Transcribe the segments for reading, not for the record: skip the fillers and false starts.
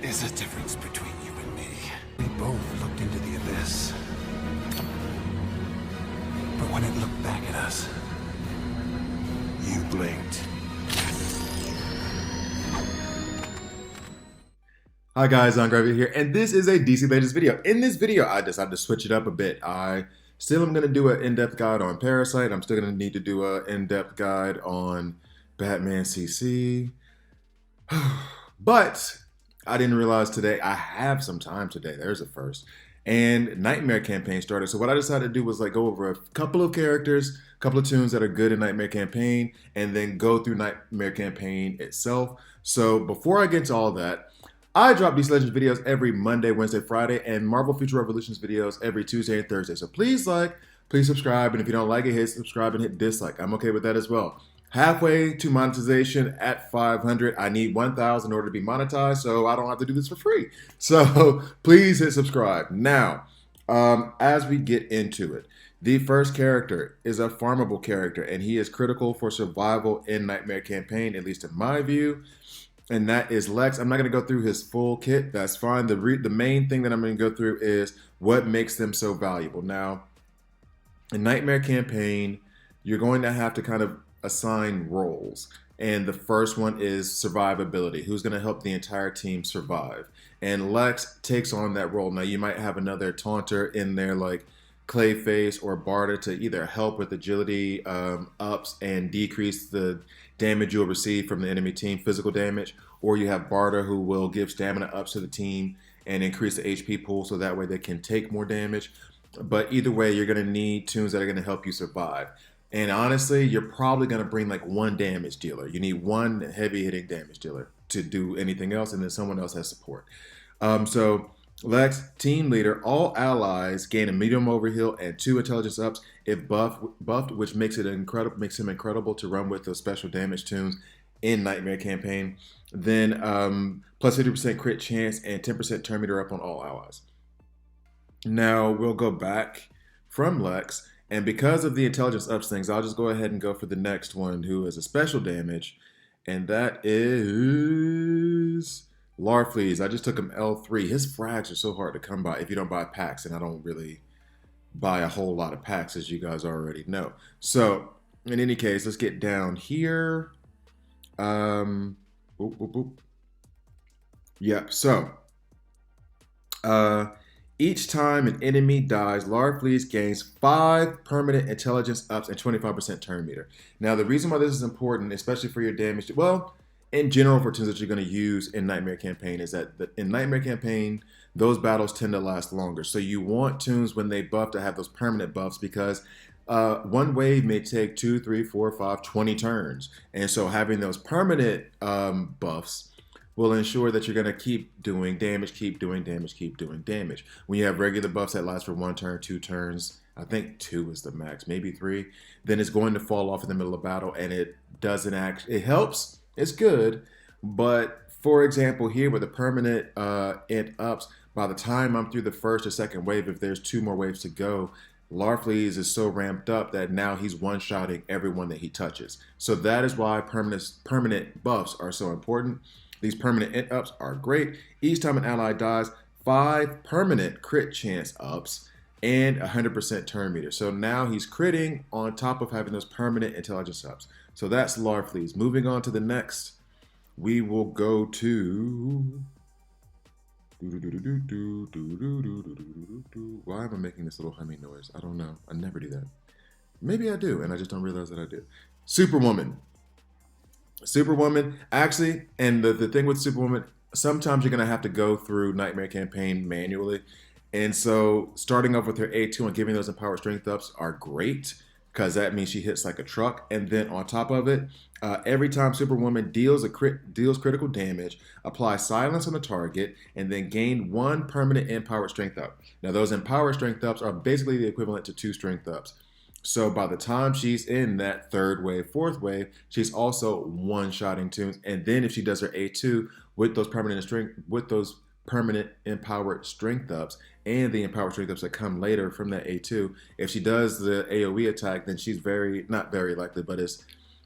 is a difference between you and me. We both looked into the abyss. But when it looked back at us, you blinked. Hi guys, Angreifer here, and this is a DC Legends video. In this video, I decided to switch it up a bit. I still am going to do an in-depth guide on Parasite. I'm still going to need to do an in-depth guide on Batman CC. But I didn't realize today, I have some time today. There's a first. And Nightmare Campaign started. So what I decided to do was like go over a couple of characters, a couple of tunes that are good in Nightmare Campaign, and then go through Nightmare Campaign itself. So before I get into all that, I drop these Legends videos every Monday, Wednesday, Friday, and Marvel Future Revolutions videos every Tuesday and Thursday. So please like, please subscribe, and if you don't like it, hit subscribe and hit dislike. I'm okay with that as well. Halfway to monetization at 500. I need 1,000 in order to be monetized, so I don't have to do this for free. So please hit subscribe. Now, as we get into it, the first character is a farmable character, and he is critical for survival in Nightmare Campaign, at least in my view. And that is Lex. I'm not going to go through his full kit. That's fine. The main thing that I'm going to go through is what makes them so valuable. Now, in Nightmare Campaign, you're going to have to kind of assign roles. And the first one is survivability. Who's going to help the entire team survive? And Lex takes on that role. Now, you might have another taunter in there like Clayface or Barter to either help with agility ups and decrease the damage you'll receive from the enemy team, physical damage, or you have Barter who will give stamina ups to the team and increase the HP pool so that way they can take more damage. But either way, you're going to need tunes that are going to help you survive. And honestly, you're probably going to bring like one damage dealer. You need one heavy hitting damage dealer to do anything else, and then someone else has support. So Lex, team leader, all allies gain a medium overheal and 2 intelligence ups if buffed, which makes him incredible to run with those special damage tunes in Nightmare Campaign. Then plus 50% crit chance and 10% turn meter up on all allies. Now we'll go back from Lex, and because of the intelligence ups things, I'll just go ahead and go for the next one, who is a special damage, and that is Larfleeze. I just took him L3. His frags are so hard to come by if you don't buy packs, and I don't really buy a whole lot of packs, as you guys already know. So, in any case, let's get down here. Boop, boop, boop. Yep, so each time an enemy dies, Larfleeze gains 5 permanent intelligence ups and 25% turn meter. Now, the reason why this is important, especially for your damage, well, in general for tunes that you're going to use in Nightmare Campaign, is that in Nightmare Campaign, those battles tend to last longer. So you want tunes when they buff to have those permanent buffs, because one wave may take 2, 3, 4, 5, 20 turns. And so having those permanent buffs will ensure that you're going to keep doing damage, keep doing damage, keep doing damage. When you have regular buffs that last for 1 turn, 2 turns, I think 2 is the max, maybe 3, then it's going to fall off in the middle of battle, and it doesn't actually, it helps. It's good, but for example, here with the permanent int ups, by the time I'm through the first or second wave, if there's 2 more waves to go, Larfleeze is so ramped up that now he's one-shotting everyone that he touches. So that is why permanent buffs are so important. These permanent int ups are great. Each time an ally dies, 5 permanent crit chance ups and 100% turn meter. So now he's critting on top of having those permanent intelligence ups. So that's Larfleeze. Moving on to the next, we will go to... Why am I making this little humming noise? I don't know. I never do that. Maybe I do, and I just don't realize that I do. Superwoman. Superwoman, actually, and the thing with Superwoman, sometimes you're going to have to go through Nightmare Campaign manually. And so starting off with her A2 and giving those empowered strength ups are great, because that means she hits like a truck. And then on top of it, every time Superwoman deals critical damage, apply silence on the target, and then gain 1 permanent empowered strength up. Now those empowered strength ups are basically the equivalent to 2 strength ups. So by the time she's in that 3rd wave, 4th wave, she's also one-shotting tunes. And then if she does her A2 with those permanent empowered strength ups and the empowered strength ups that come later from that A2, if she does the AoE attack, then she's not very likely, but it's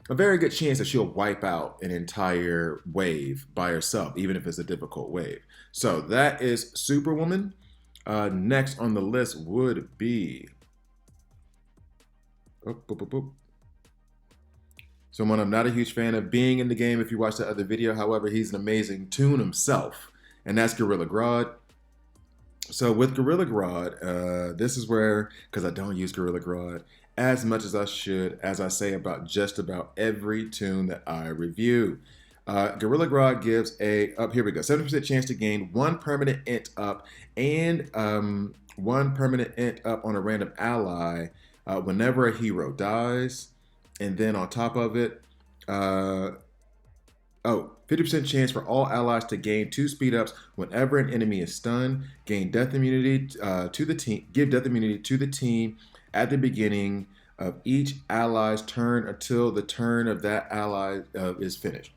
a very good chance that she'll wipe out an entire wave by herself, even if it's a difficult wave. So that is Superwoman. Next on the list would be someone I'm not a huge fan of being in the game. If you watch that other video, however, he's an amazing toon himself, and that's Gorilla Grodd. So with Gorilla Grodd, this is where, because I don't use Gorilla Grodd as much as I should, as I say about just about every toon that I review. Gorilla Grodd gives a, here we go, 70% chance to gain 1 permanent int up and 1 permanent int up on a random ally whenever a hero dies. And then on top of it, 50% chance for all allies to gain 2 speed ups whenever an enemy is stunned. Gain death immunity to the team. Give death immunity to the team at the beginning of each ally's turn until the turn of that ally is finished.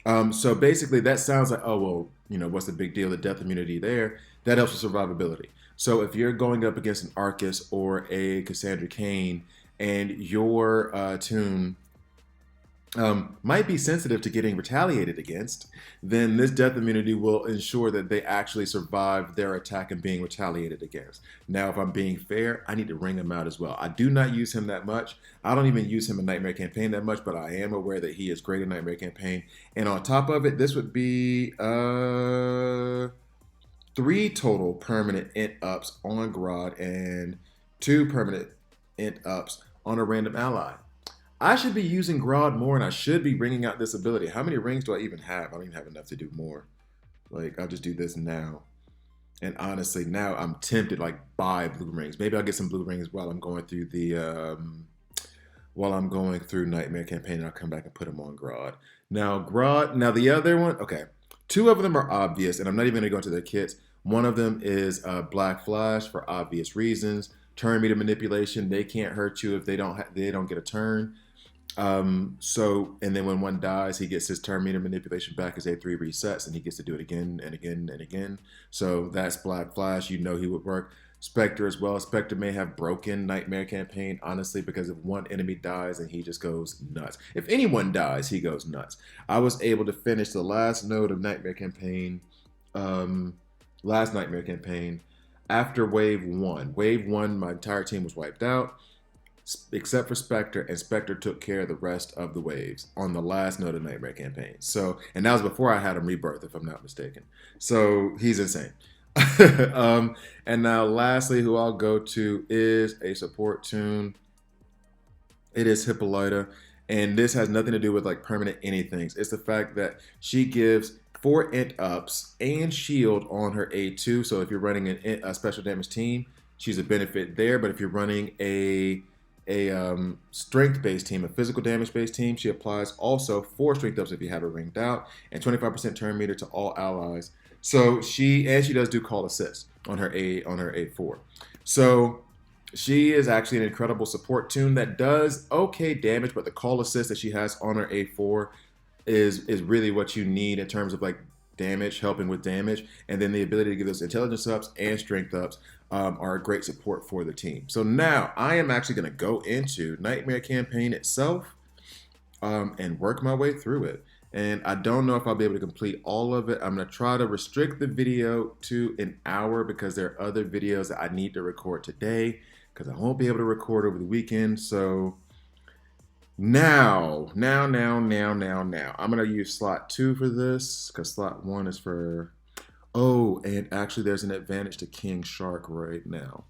So basically, that sounds like, oh well, you know, what's the big deal? The death immunity there that helps with survivability. So if you're going up against an Arcus or a Cassandra Cain, and your toon might be sensitive to getting retaliated against, then this death immunity will ensure that they actually survive their attack and being retaliated against. Now, if I'm being fair, I need to ring him out as well. I do not use him that much. I don't even use him in Nightmare Campaign that much, but I am aware that he is great in Nightmare Campaign. And on top of it, this would be 3 total permanent int ups on Grodd and 2 permanent int ups on a random ally. I should be using Grodd more, and I should be ringing out this ability. How many rings do I even have? I don't even have enough to do more. Like, I'll just do this now. And honestly, now I'm tempted, like, buy blue rings. Maybe I'll get some blue rings while I'm going through the Nightmare Campaign, and I'll come back and put them on Grodd. Now, the other one, okay. 2 of them are obvious, and I'm not even gonna go into their kits. One of them is Black Flash for obvious reasons. Turn meter manipulation. They can't hurt you if they don't get a turn. And then when one dies, he gets his turn meter manipulation back. His A3 resets, and he gets to do it again and again and again. So that's Black Flash. You know he would work. Spectre as well. Spectre may have broken Nightmare Campaign, honestly, because if one enemy dies, and he just goes nuts. If anyone dies, he goes nuts. I was able to finish the last node of Nightmare Campaign, after Wave 1. Wave 1, my entire team was wiped out, except for Spectre, and Spectre took care of the rest of the waves on the last node of Nightmare Campaign. So, and that was before I had him rebirth, if I'm not mistaken. So, he's insane. And now, lastly, who I'll go to is a support toon. It is Hippolyta, and this has nothing to do with like permanent anythings. It's the fact that she gives 4 int ups and shield on her A2. So if you're running a special damage team, she's a benefit there. But if you're running a strength-based team, a physical damage-based team, she applies also 4 strength ups if you have her ringed out, and 25% turn meter to all allies. So she does do call assist on her A4. So she is actually an incredible support toon that does okay damage, but the call assist that she has on her A4 is really what you need in terms of like damage, helping with damage, and then the ability to give those intelligence ups and strength ups are a great support for the team. So now I am actually going to go into Nightmare Campaign itself and work my way through it. And I don't know if I'll be able to complete all of it. I'm going to try to restrict the video to an hour because there are other videos that I need to record today because I won't be able to record over the weekend. So Now, I'm going to use slot 2 for this because slot 1 is for, oh, and actually there's an advantage to King Shark right now.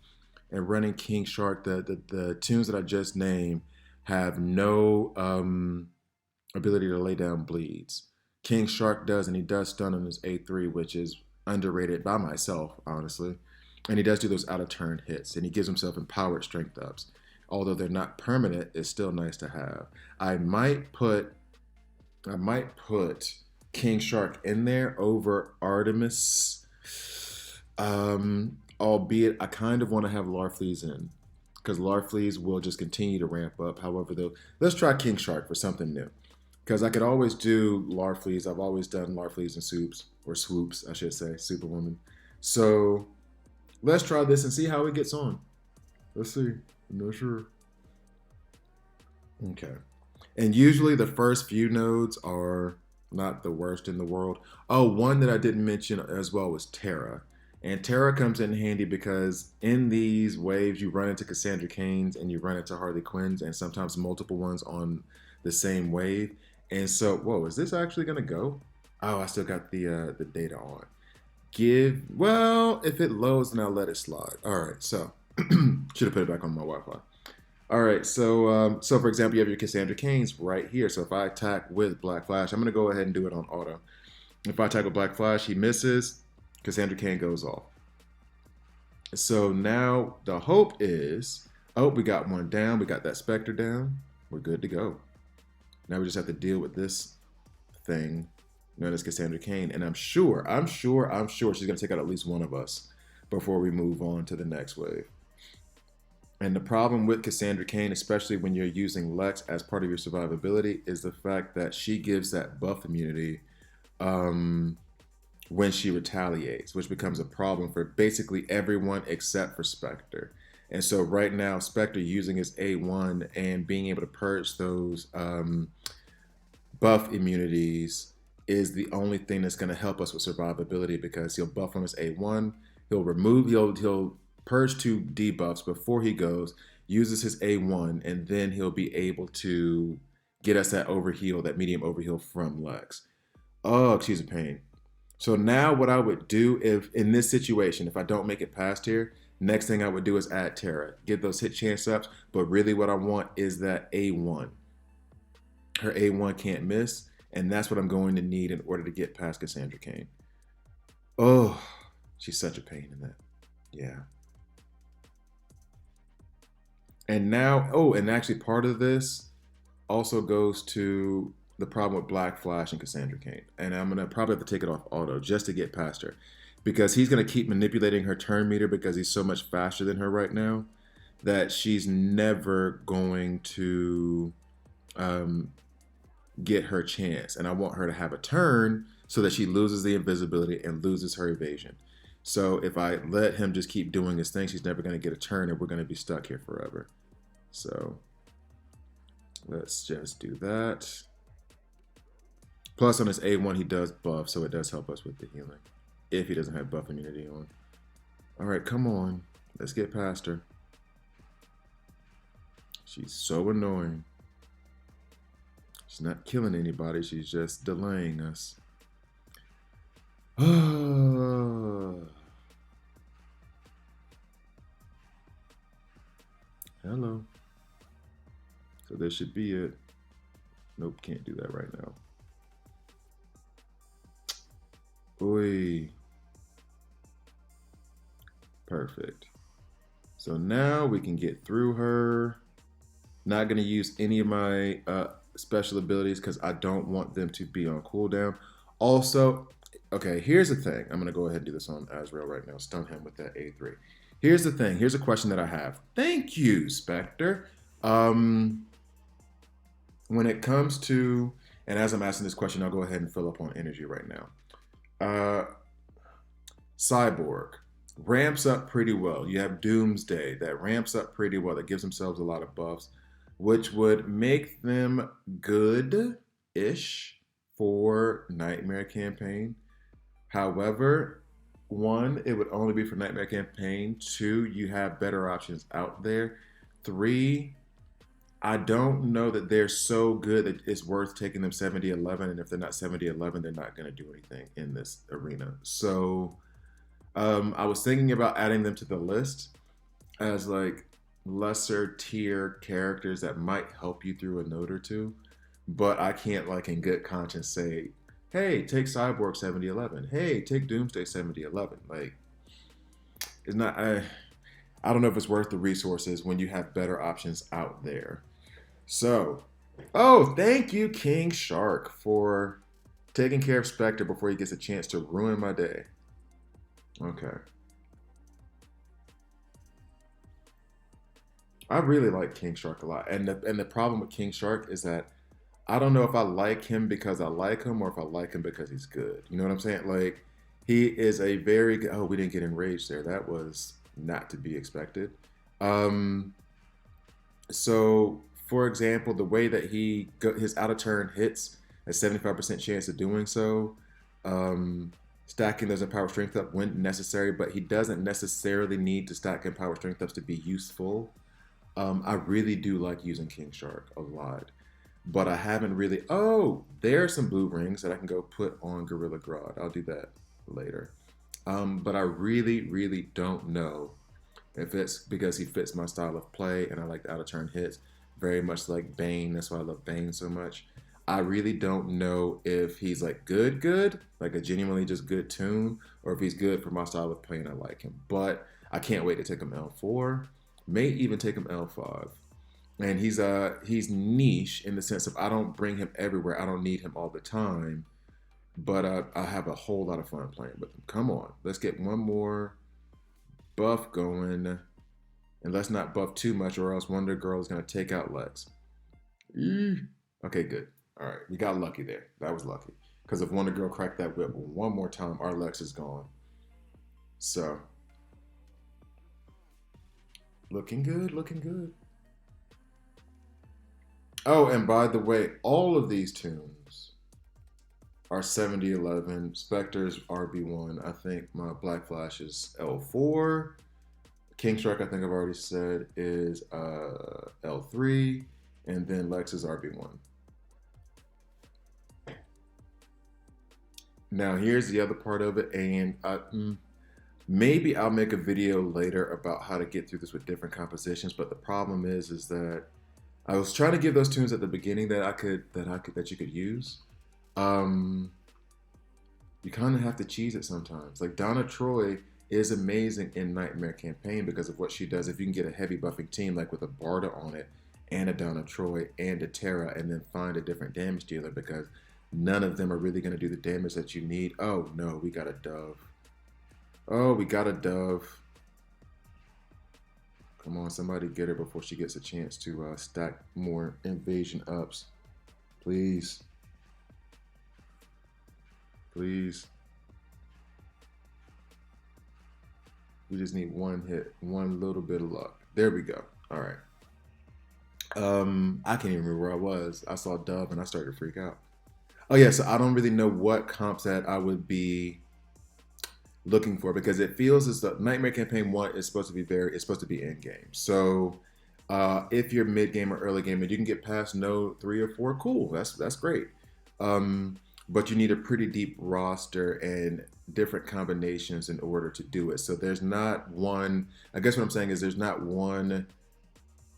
And running King Shark, the toons that I just named have no ability to lay down bleeds. King Shark does, and he does stun on his A3, which is underrated by myself, honestly. And he does do those out of turn hits, and he gives himself empowered strength ups. Although they're not permanent, it's still nice to have. I might put King Shark in there over Artemis. Albeit I kind of want to have Larfleeze in, because Larfleeze will just continue to ramp up. However, though, let's try King Shark for something new. Because I could always do Larfleeze. I've always done Larfleeze and swoops, I should say, Superwoman. So let's try this and see how it gets on. Let's see. I'm not sure. Okay. And usually the first few nodes are not the worst in the world. Oh, one that I didn't mention as well was Terra. And Terra comes in handy because in these waves you run into Cassandra Cain's and you run into Harley Quinn's and sometimes multiple ones on the same wave. And so, whoa, is this actually gonna go? Oh, I still got the data on. Well, if it loads, then I'll let it slide. All right, so should have put it back on my Wi-Fi. All right, so for example, you have your Cassandra Cain's right here. So if I attack with Black Flash, I'm gonna go ahead and do it on auto. If I attack with Black Flash, he misses. Cassandra Cain goes off. So now the hope is, oh, we got one down. We got that Spectre down. We're good to go. Now we just have to deal with this thing known as Cassandra Cain, and I'm sure she's gonna take out at least one of us before we move on to the next wave. And the problem with Cassandra Cain, especially when you're using Lex as part of your survivability, is the fact that she gives that buff immunity when she retaliates, which becomes a problem for basically everyone except for Spectre. And so right now, Spectre using his A1 and being able to purge those buff immunities is the only thing that's going to help us with survivability, because he'll buff on his A1, he'll purge 2 debuffs before he goes, uses his A1, and then he'll be able to get us that overheal, that medium overheal from Lex. Oh, she's a pain. So now what I would do if in this situation, if I don't make it past here, next thing I would do is add Terra, get those hit chance ups, but really what I want is that A1. Her A1 can't miss, and that's what I'm going to need in order to get past Cassandra Cain. Oh, she's such a pain in that. Yeah. And now, oh, and actually part of this also goes to the problem with Black Flash and Cassandra Cain. And I'm going to probably have to take it off auto just to get past her, because he's going to keep manipulating her turn meter because he's so much faster than her right now that she's never going to get her chance. And I want her to have a turn so that she loses the invisibility and loses her evasion. So if I let him just keep doing his thing, she's never going to get a turn and we're going to be stuck here forever. So let's just do that. Plus on his A1, he does buff, so it does help us with the healing if he doesn't have buff immunity on. All right, come on. Let's get past her. She's so annoying. She's not killing anybody. She's just delaying us. Hello. So this should be it. Nope, can't do that right now. Oi. Perfect. So now we can get through her. Not going to use any of my special abilities because I don't want them to be on cooldown. Also, okay, here's the thing. I'm going to go ahead and do this on Azrael right now. Stun him with that A3. Here's the thing. Here's a question that I have. Thank you, Spectre. When it comes to, and as I'm asking this question, I'll go ahead and fill up on energy right now. Cyborg ramps up pretty well. You have Doomsday that ramps up pretty well, that gives themselves a lot of buffs, which would make them good-ish for Nightmare Campaign. However, 1, it would only be for Nightmare Campaign. 2, you have better options out there. 3, I don't know that they're so good that it's worth taking them 70-11, and if they're not 70-11, they're not going to do anything in this arena. So I was thinking about adding them to the list as like lesser tier characters that might help you through a node or two, but I can't like in good conscience say, hey, take Cyborg 70-11. Hey, take Doomsday 70-11. Like, it's not, I don't know if it's worth the resources when you have better options out there. So, oh, thank you, King Shark, for taking care of Spectre before he gets a chance to ruin my day. Okay. I really like King Shark a lot. And the problem with King Shark is that I don't know if I like him because I like him or if I like him because he's good. You know what I'm saying? Like, he is a very good, oh, we didn't get enraged there. That was not to be expected. So for example, the way that his out of turn hits a 75% chance of doing so. Stacking those Empower Strength up when necessary, but he doesn't necessarily need to stack Empower Strength ups to be useful. I really do like using King Shark a lot, but I haven't really. Oh, there are some blue rings that I can go put on Gorilla Grodd. I'll do that later. But I really, really don't know if it's because he fits my style of play and I like the out of turn hits, very much like Bane. That's why I love Bane so much. I really don't know if he's like good, like a genuinely just good tune, or if he's good for my style of play and I like him. But I can't wait to take him L4. May even take him L5. And he's niche in the sense of I don't bring him everywhere. I don't need him all the time. But I have a whole lot of fun playing with him. Come on, let's get one more buff going. And let's not buff too much or else Wonder Girl is going to take out Lex. Okay, good. All right, we got lucky there. That was lucky. Because if Wonder Girl cracked that whip one more time, our Lex is gone. So, looking good, looking good. Oh, and by the way, all of these tunes are 7011. Spectre's RB1. I think my Black Flash is L4. King Shark, I think I've already said, is L3. And then Lex is RB1. Now, here's the other part of it, and maybe I'll make a video later about how to get through this with different compositions. But the problem is that I was trying to give those tunes at the beginning that you could use. You kind of have to cheese it sometimes. Like Donna Troy is amazing in Nightmare Campaign because of what she does. If you can get a heavy buffing team like with a Barda on it, and a Donna Troy and a Terra, and then find a different damage dealer because none of them are really going to do the damage that you need. Oh, no, we got a Dove. Oh, we got a Dove. Come on, somebody get her before she gets a chance to stack more invasion ups. Please. Please. We just need one hit, one little bit of luck. There we go. All right. I can't even remember where I was. I saw Dove and I started to freak out. Oh yeah, so I don't really know what comp set I would be looking for because it feels as though Nightmare Campaign 1 is supposed to be end game. So if you're mid game or early game and you can get past node 3 or 4, cool. That's great. But you need a pretty deep roster and different combinations in order to do it. So there's not one. I guess what I'm saying is there's not one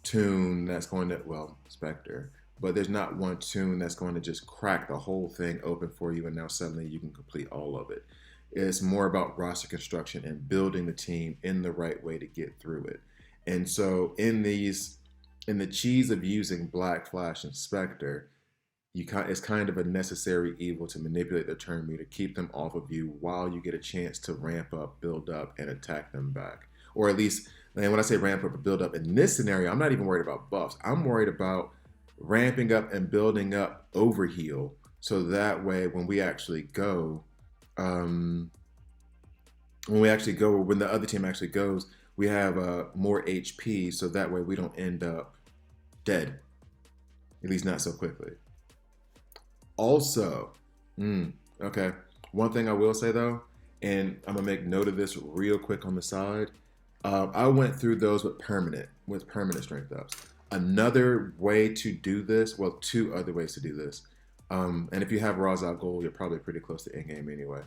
tune that's going to, well, Spectre, but there's not one tune that's going to just crack the whole thing open for you and now suddenly you can complete all of it. It's more about roster construction and building the team in the right way to get through it. And so in the cheese of using Black Flash and Spectre, it's kind of a necessary evil to manipulate the turn meter, keep them off of you while you get a chance to ramp up, build up, and attack them back. Or at least, and when I say ramp up or build up, in this scenario, I'm not even worried about buffs. I'm worried about ramping up and building up overheal, so that way when we actually go, when the other team actually goes, we have more HP, so that way we don't end up dead, at least not so quickly. Also, okay, one thing I will say though, and I'm gonna make note of this real quick on the side. I went through those with permanent strength ups. Another way to do this, well, two other ways to do this. And if you have Ra's al Ghul, you're probably pretty close to in-game anyway.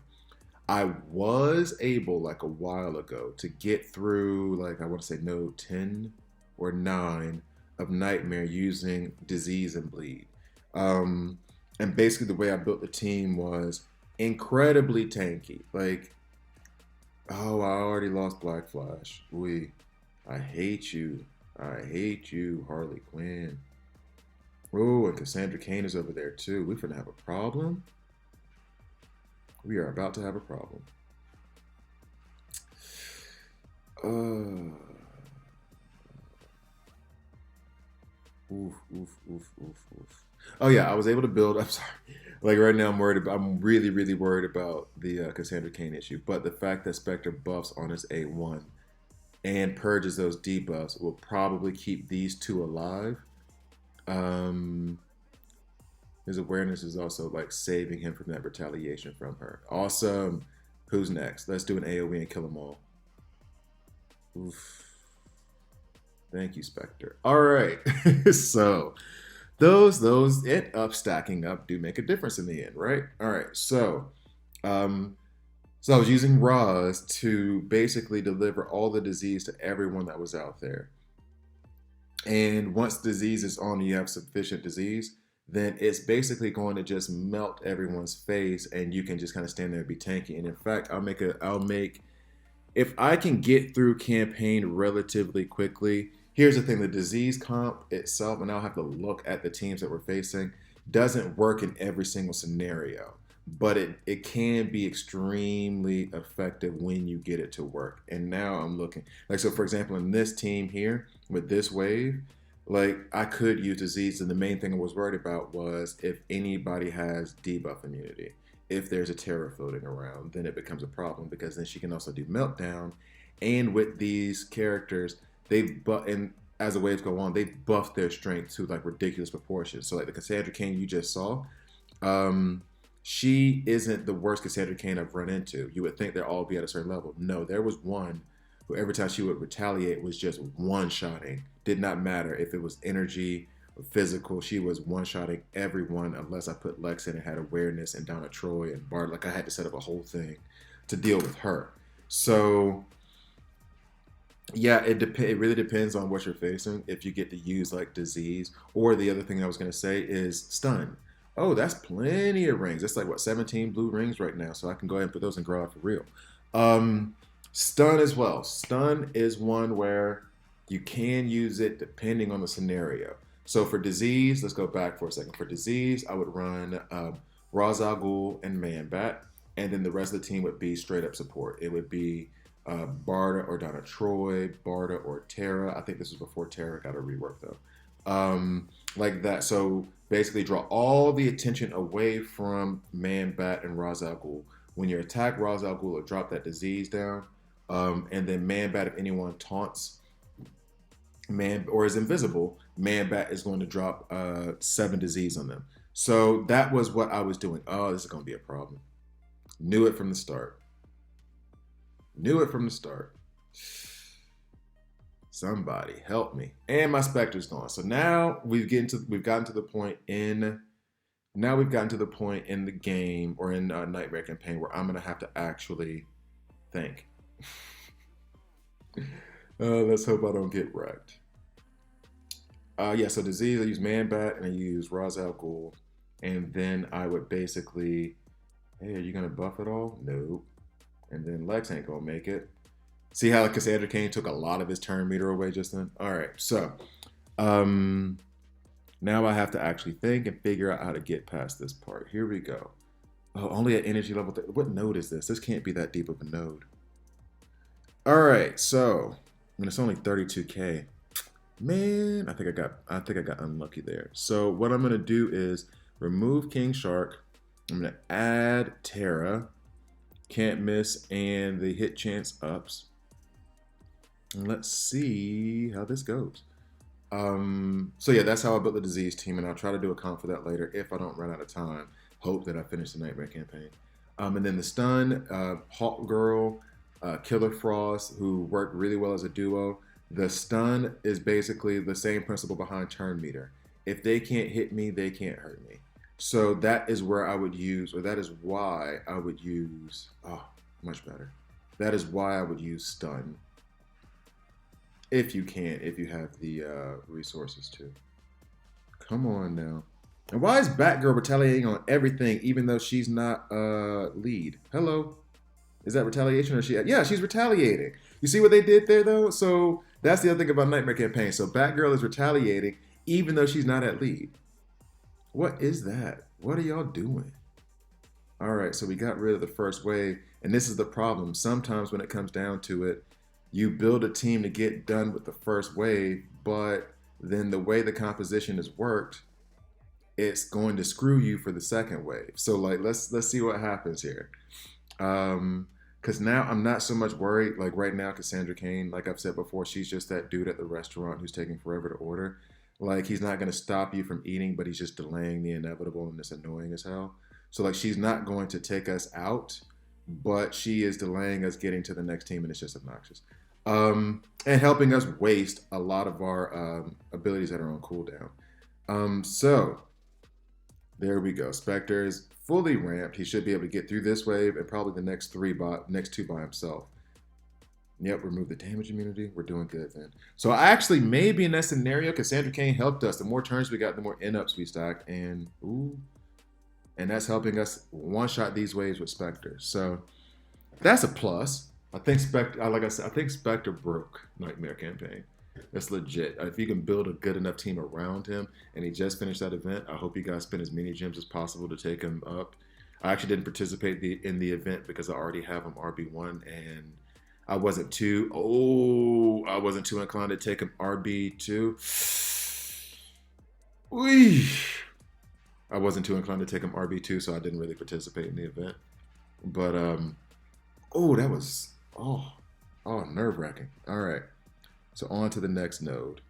I was able, like a while ago, to get through, like I want to say node 10 or 9 of Nightmare using Disease and Bleed. And basically the way I built the team was incredibly tanky. Like, oh, I already lost Black Flash. I hate you. I hate you, Harley Quinn. Oh, and Cassandra Cain is over there too. We finna have a problem. We are about to have a problem. Oof. Oh yeah, I was able to build. I'm sorry. Like right now, I'm really, really worried about the Cassandra Cain issue. But the fact that Spectre buffs on his A1 and purges those debuffs will probably keep these two alive. Um, his awareness is also like saving him from that retaliation from her. Awesome. Who's next? Let's do an AoE and kill them all. Oof. Thank you, Spectre. All right. So those end up stacking up, do make a difference in the end, right? All right. Um, so I was using Roz to basically deliver all the disease to everyone that was out there. And once disease is on, you have sufficient disease, then it's basically going to just melt everyone's face, and you can just kind of stand there and be tanky. And in fact, I'll make if I can get through campaign relatively quickly. Here's the thing: the disease comp itself, and I'll have to look at the teams that we're facing, doesn't work in every single scenario, but it can be extremely effective when you get it to work. And now I'm looking like, so for example, in this team here with this wave, like I could use disease, and the main thing I was worried about was if anybody has debuff immunity. If there's a terror floating around, then it becomes a problem, because then she can also do meltdown. And with these characters, and as the waves go on, they've buffed their strength to like ridiculous proportions. So like the Cassandra Cain you just saw, she isn't the worst Cassandra Cain I've run into. You would think they'd all be at a certain level. No, there was one who every time she would retaliate was just one-shotting. Did not matter if it was energy or physical. She was one-shotting everyone unless I put Lex in and had awareness and Donna Troy and Bart. Like I had to set up a whole thing to deal with her. So yeah, it really depends on what you're facing. If you get to use like disease, or the other thing I was going to say is stun. Oh, that's plenty of rings. That's like what, 17 blue rings right now. So I can go ahead and put those in grow out for real. Stun as well. Stun is one where you can use it depending on the scenario. So for disease, let's go back for a second. For disease, I would run Ra's al Ghul and Man-Bat, and then the rest of the team would be straight up support. It would be Barda or Donna Troy, Barda or Tara. I think this was before Tara got a rework though. Like that. So basically draw all the attention away from Man-Bat and Ra's al Ghul. When you attack Ra's al Ghul, it'll drop that disease down. And then Man-Bat, if anyone taunts or is invisible, Man-Bat is going to drop 7 disease on them. So that was what I was doing. Oh, this is going to be a problem. Knew it from the start. Knew it from the start. Somebody help me. And my Spectre's gone. So now we've gotten to the point in the game, or in Nightmare campaign, where I'm gonna have to actually think. Let's hope I don't get wrecked. Yeah, so disease, I use Man-Bat and I use Ra's al Ghul. And then I would basically, hey, are you gonna buff it all? Nope. And then Lex ain't gonna make it. See how Cassandra Cain took a lot of his turn meter away just then? All right, so now I have to actually think and figure out how to get past this part. Here we go. Oh, only at energy level. What node is this? This can't be that deep of a node. All right, so it's only 32K. Man, I think I got unlucky there. So what I'm gonna do is remove King Shark. I'm gonna add Terra. Can't miss, and the hit chance ups. And let's see how this goes. So yeah, that's how I built the disease team, and I'll try to do a comp for that later if I don't run out of time. Hope that I finish the Nightmare campaign. And then the stun, Hawk Girl, Killer Frost, who worked really well as a duo. The stun is basically the same principle behind turn meter. If they can't hit me, they can't hurt me. So that is where I would use, or that is why I would use, oh, much better. That is why I would use stun. If you have the resources to. Come on now. And why is Batgirl retaliating on everything, even though she's not lead? Hello? Is that retaliation, or yeah, she's retaliating. You see what they did there, though? So that's the other thing about Nightmare campaign. So Batgirl is retaliating, even though she's not at lead. What is that? What are y'all doing? All right, so we got rid of the first wave, and this is the problem. Sometimes when it comes down to it, you build a team to get done with the first wave, but then the way the composition is worked, it's going to screw you for the second wave. So like, let's see what happens here. Because now I'm not so much worried. Like right now, Cassandra Cain, like I've said before, she's just that dude at the restaurant who's taking forever to order. Like he's not going to stop you from eating, but he's just delaying the inevitable, and it's annoying as hell. So like she's not going to take us out, but she is delaying us getting to the next team, and it's just obnoxious. And helping us waste a lot of our abilities that are on cooldown. So there we go. Spectre is fully ramped. He should be able to get through this wave and probably the next two by himself. Yep, remove the damage immunity. We're doing good then. So actually, maybe in that scenario, Cassandra Cain helped us. The more turns we got, the more in-ups we stacked. And that's helping us one-shot these waves with Spectre. So that's a plus. I think Spectre, like I said, I think Spectre broke Nightmare campaign. That's legit. If you can build a good enough team around him, and he just finished that event, I hope you guys spend as many gems as possible to take him up. I actually didn't participate in the event because I already have him RB1, and I wasn't too inclined to take him RB2. I wasn't too inclined to take him RB2, so I didn't really participate in the event. But that was nerve-wracking. All right. So on to the next node.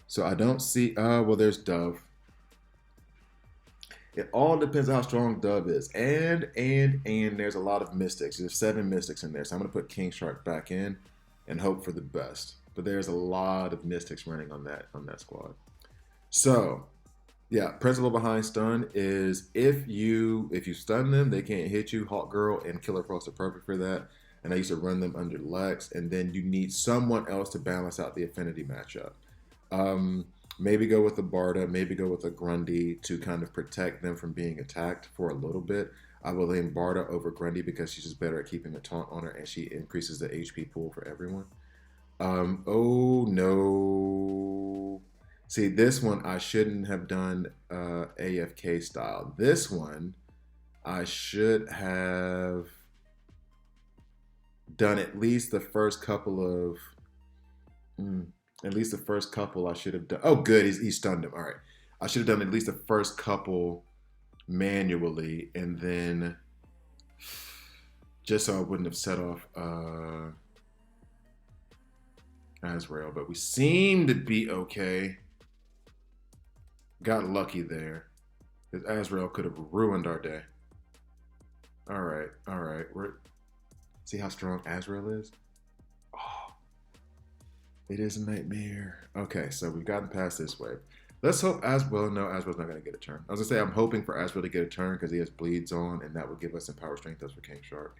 So I don't see, there's Dove. It all depends on how strong Dove is. And there's a lot of Mystics. There's 7 Mystics in there. So I'm going to put King Shark back in and hope for the best. But there's a lot of Mystics running on that squad. So, yeah, principle behind stun is if you stun them, they can't hit you. Hawk Girl and Killer Frost are perfect for that. And I used to run them under Lex. And then you need someone else to balance out the affinity matchup. Maybe go with a Barda, maybe go with a Grundy to kind of protect them from being attacked for a little bit. I will lean Barda over Grundy because she's just better at keeping a taunt on her, and she increases the HP pool for everyone. Oh no. See, this one I shouldn't have done AFK style. This one I should have done at least the first couple of... I should have done. Oh, good. He stunned him. All right. I should have done at least the first couple manually, and then just so I wouldn't have set off Azrael. But we seem to be okay. Got lucky there. Because Azrael could have ruined our day. All right. See how strong Azrael is? It is a nightmare. Okay, so we've gotten past this wave. Let's hope Azrael's not going to get a turn. I was going to say, I'm hoping for Azrael to get a turn because he has bleeds on, and that would give us some power strength as for King Shark.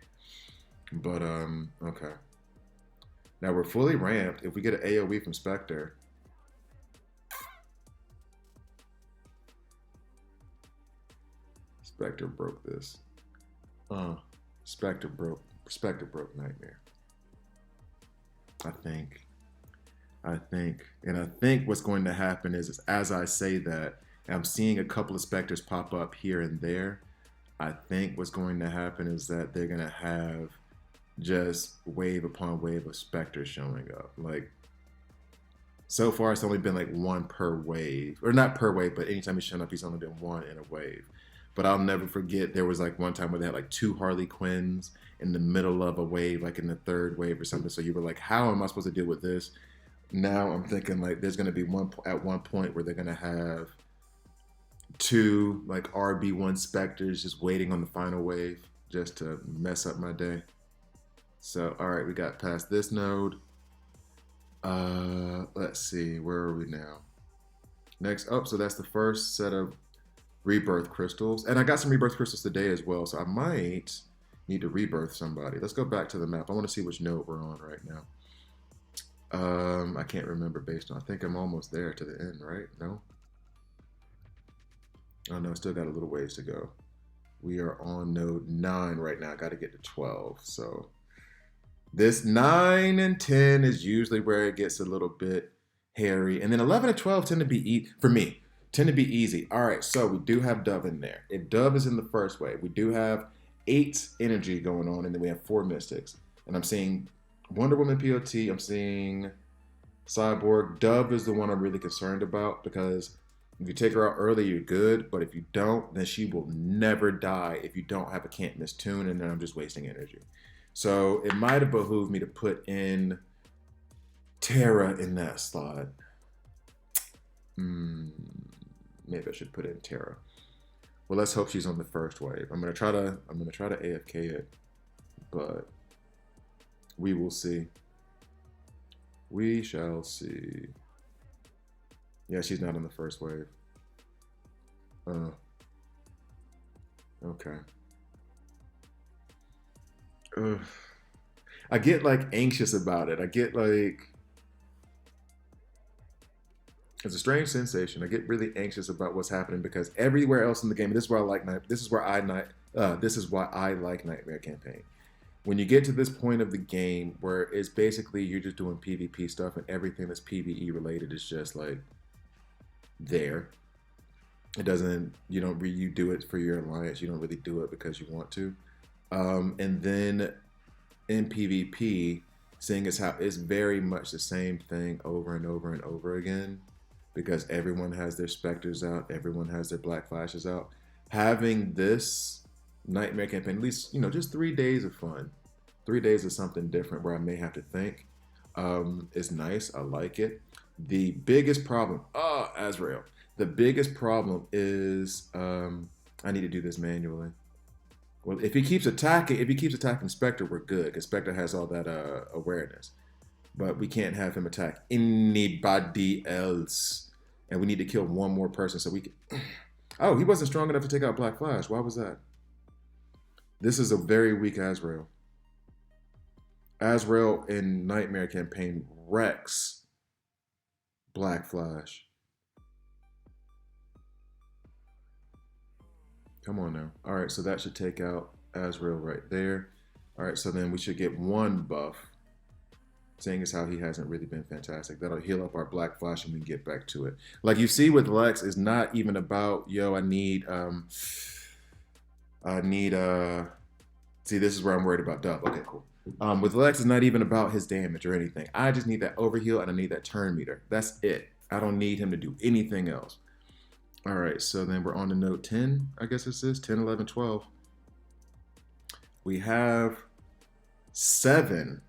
But, okay. Now we're fully ramped. If we get an AoE from Spectre, Spectre broke this. Spectre broke Nightmare. I think what's going to happen is as I say that, and I'm seeing a couple of Spectres pop up here and there, I think what's going to happen is that they're going to have just wave upon wave of Spectres showing up. Like, so far it's only been like 1 per wave. Or not per wave, but anytime he's shown up, he's only been 1 in a wave. But I'll never forget there was like one time where they had like 2 Harley Quinns in the middle of a wave, like in the 3rd wave or something. So you were like, how am I supposed to deal with this? Now I'm thinking like there's going to be one point where they're going to have 2 like RB1 Spectres just waiting on the final wave just to mess up my day. So, all right, we got past this node. Let's see, where are we now? Next up, so that's the first set of rebirth crystals. And I got some rebirth crystals today as well, so I might need to rebirth somebody. Let's go back to the map. I want to see which node we're on right now. I can't remember based on, I think I'm almost there to the end, right? No? Oh no, still got a little ways to go. We are on node 9 right now. I got to get to 12. So this 9 and 10 is usually where it gets a little bit hairy. And then 11 and 12 tend to be, for me, tend to be easy. All right, so we do have Dove in there. If Dove is in the first wave, we do have 8 energy going on, and then we have 4 mystics. And I'm seeing Wonder Woman POT, I'm seeing Cyborg. Dove is the one I'm really concerned about because if you take her out early, you're good. But if you don't, then she will never die if you don't have a can't miss tune, and then I'm just wasting energy. So it might have behooved me to put in Terra in that slot. Maybe I should put in Terra. Well, let's hope she's on the first wave. I'm gonna try to AFK it, but we will see. We shall see. Yeah, she's not on the first wave. Okay. I get like anxious about it. I get like it's a strange sensation. I get really anxious about what's happening because everywhere else in the game, this is where I like this is where this is why I like Nightmare Campaign. When you get to this point of the game where it's basically you're just doing PvP stuff and everything that's PvE related is just like there. It doesn't. You do it for your alliance. You don't really do it because you want to. And then in PvP, seeing as how it's very much the same thing over and over and over again, because everyone has their specters out, everyone has their black flashes out. Having this Nightmare Campaign, at least just 3 days of fun, 3 days of something different where I may have to think, is nice. I like it. The biggest problem, Azrael. The biggest problem is I need to do this manually. Well, if he keeps attacking Spectre, we're good because Spectre has all that awareness. But we can't have him attack anybody else, and we need to kill one more person so we can. Oh, he wasn't strong enough to take out Black Flash. Why was that? This is a very weak Azrael. Azrael in Nightmare Campaign wrecks Black Flash. Come on now. All right, so that should take out Azrael right there. All right, so then we should get one buff, seeing as how he hasn't really been fantastic. That'll heal up our Black Flash and we can get back to it. Like you see with Lex, it's not even about, I need, see, this is where I'm worried about Dove. Okay, cool. With Lex, it's not even about his damage or anything. I just need that overheal and I need that turn meter. That's it. I don't need him to do anything else. All right, so then we're on to note 10, I guess this is 10, 11, 12. We have 7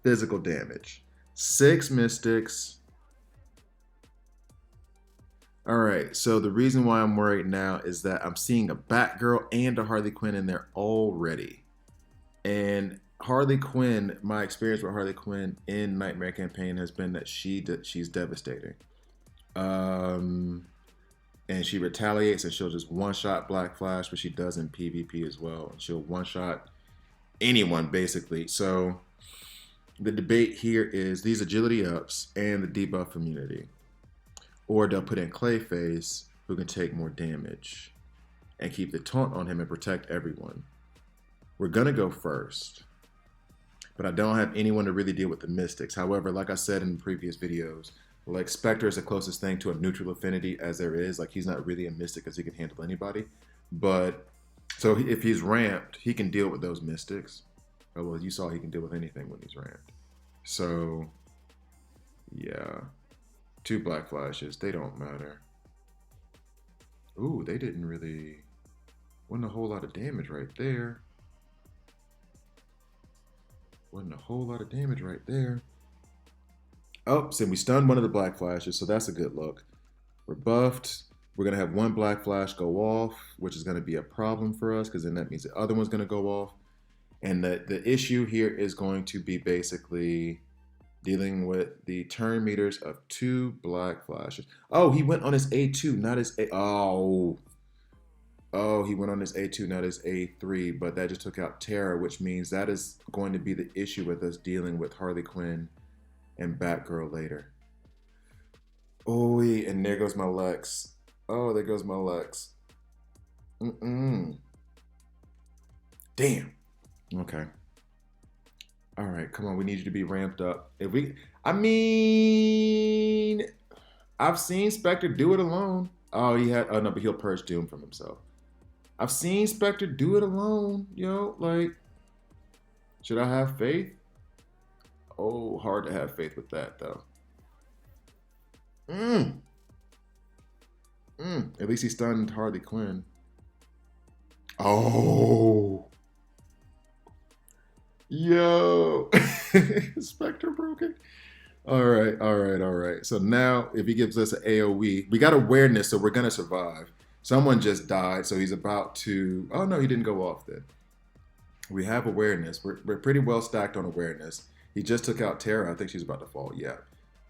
physical damage, 6 mystics. All right, so the reason why I'm worried now is that I'm seeing a Batgirl and a Harley Quinn in there already. And Harley Quinn, my experience with Harley Quinn in Nightmare Campaign has been that she's devastating. And she retaliates and she'll just one-shot Black Flash, which she does in PvP as well. And she'll one-shot anyone, basically. So the debate here is these agility ups and the debuff immunity. Or they'll put in Clayface, who can take more damage and keep the taunt on him and protect everyone. We're going to go first. But I don't have anyone to really deal with the Mystics. However, like I said in the previous videos, like Spectre is the closest thing to a neutral affinity as there is. Like he's not really a mystic because he can handle anybody. But so if he's ramped, he can deal with those mystics. Oh, well, you saw he can deal with anything when he's ramped. So yeah, 2 Black Flashes, they don't matter. Ooh, they didn't really, wasn't a whole lot of damage right there. Wasn't a whole lot of damage right there. Oh, so we stunned one of the Black Flashes, so that's a good look. We're buffed. We're going to have 1 Black Flash go off, which is going to be a problem for us because then that means the other one's going to go off. And the issue here is going to be basically dealing with the turn meters of 2 Black Flashes. Oh, he went on his A2, not his A... Oh, he went on his A2, not his A3, but that just took out Terra, which means that is going to be the issue with us dealing with Harley Quinn and Batgirl later. Oh, and there goes my Lex. Oh, there goes my Lex. Damn. Okay. All right, come on. We need you to be ramped up. I've seen Spectre do it alone. Oh, no, but he'll purge Doom from himself. I've seen Spectre do it alone, like, should I have faith? Oh, hard to have faith with that, though. At least he stunned Harley Quinn. Oh. Yo. Spectre broken. All right, all right, all right. So now, if he gives us an AOE, we got awareness, so we're gonna survive. Someone just died, so he's about to. Oh no, he didn't go off then. We have awareness. We're pretty well stacked on awareness. He just took out Tara. I think she's about to fall. Yeah.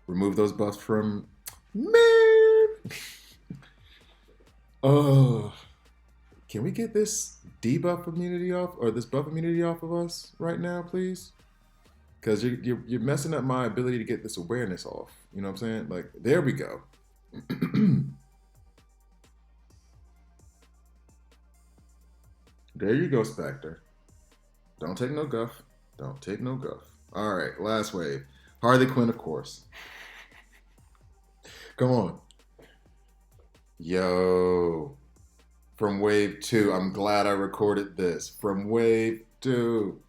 Remove those buffs from. Man! Oh. Can we get this debuff immunity off, or this buff immunity off of us right now, please? Because you're messing up my ability to get this awareness off. You know what I'm saying? Like, there we go. There you go, Spectre. Don't take no guff. Don't take no guff. All right, last wave. Harley Quinn, of course. Come on. Yo. From wave two, I'm glad I recorded this. From wave two,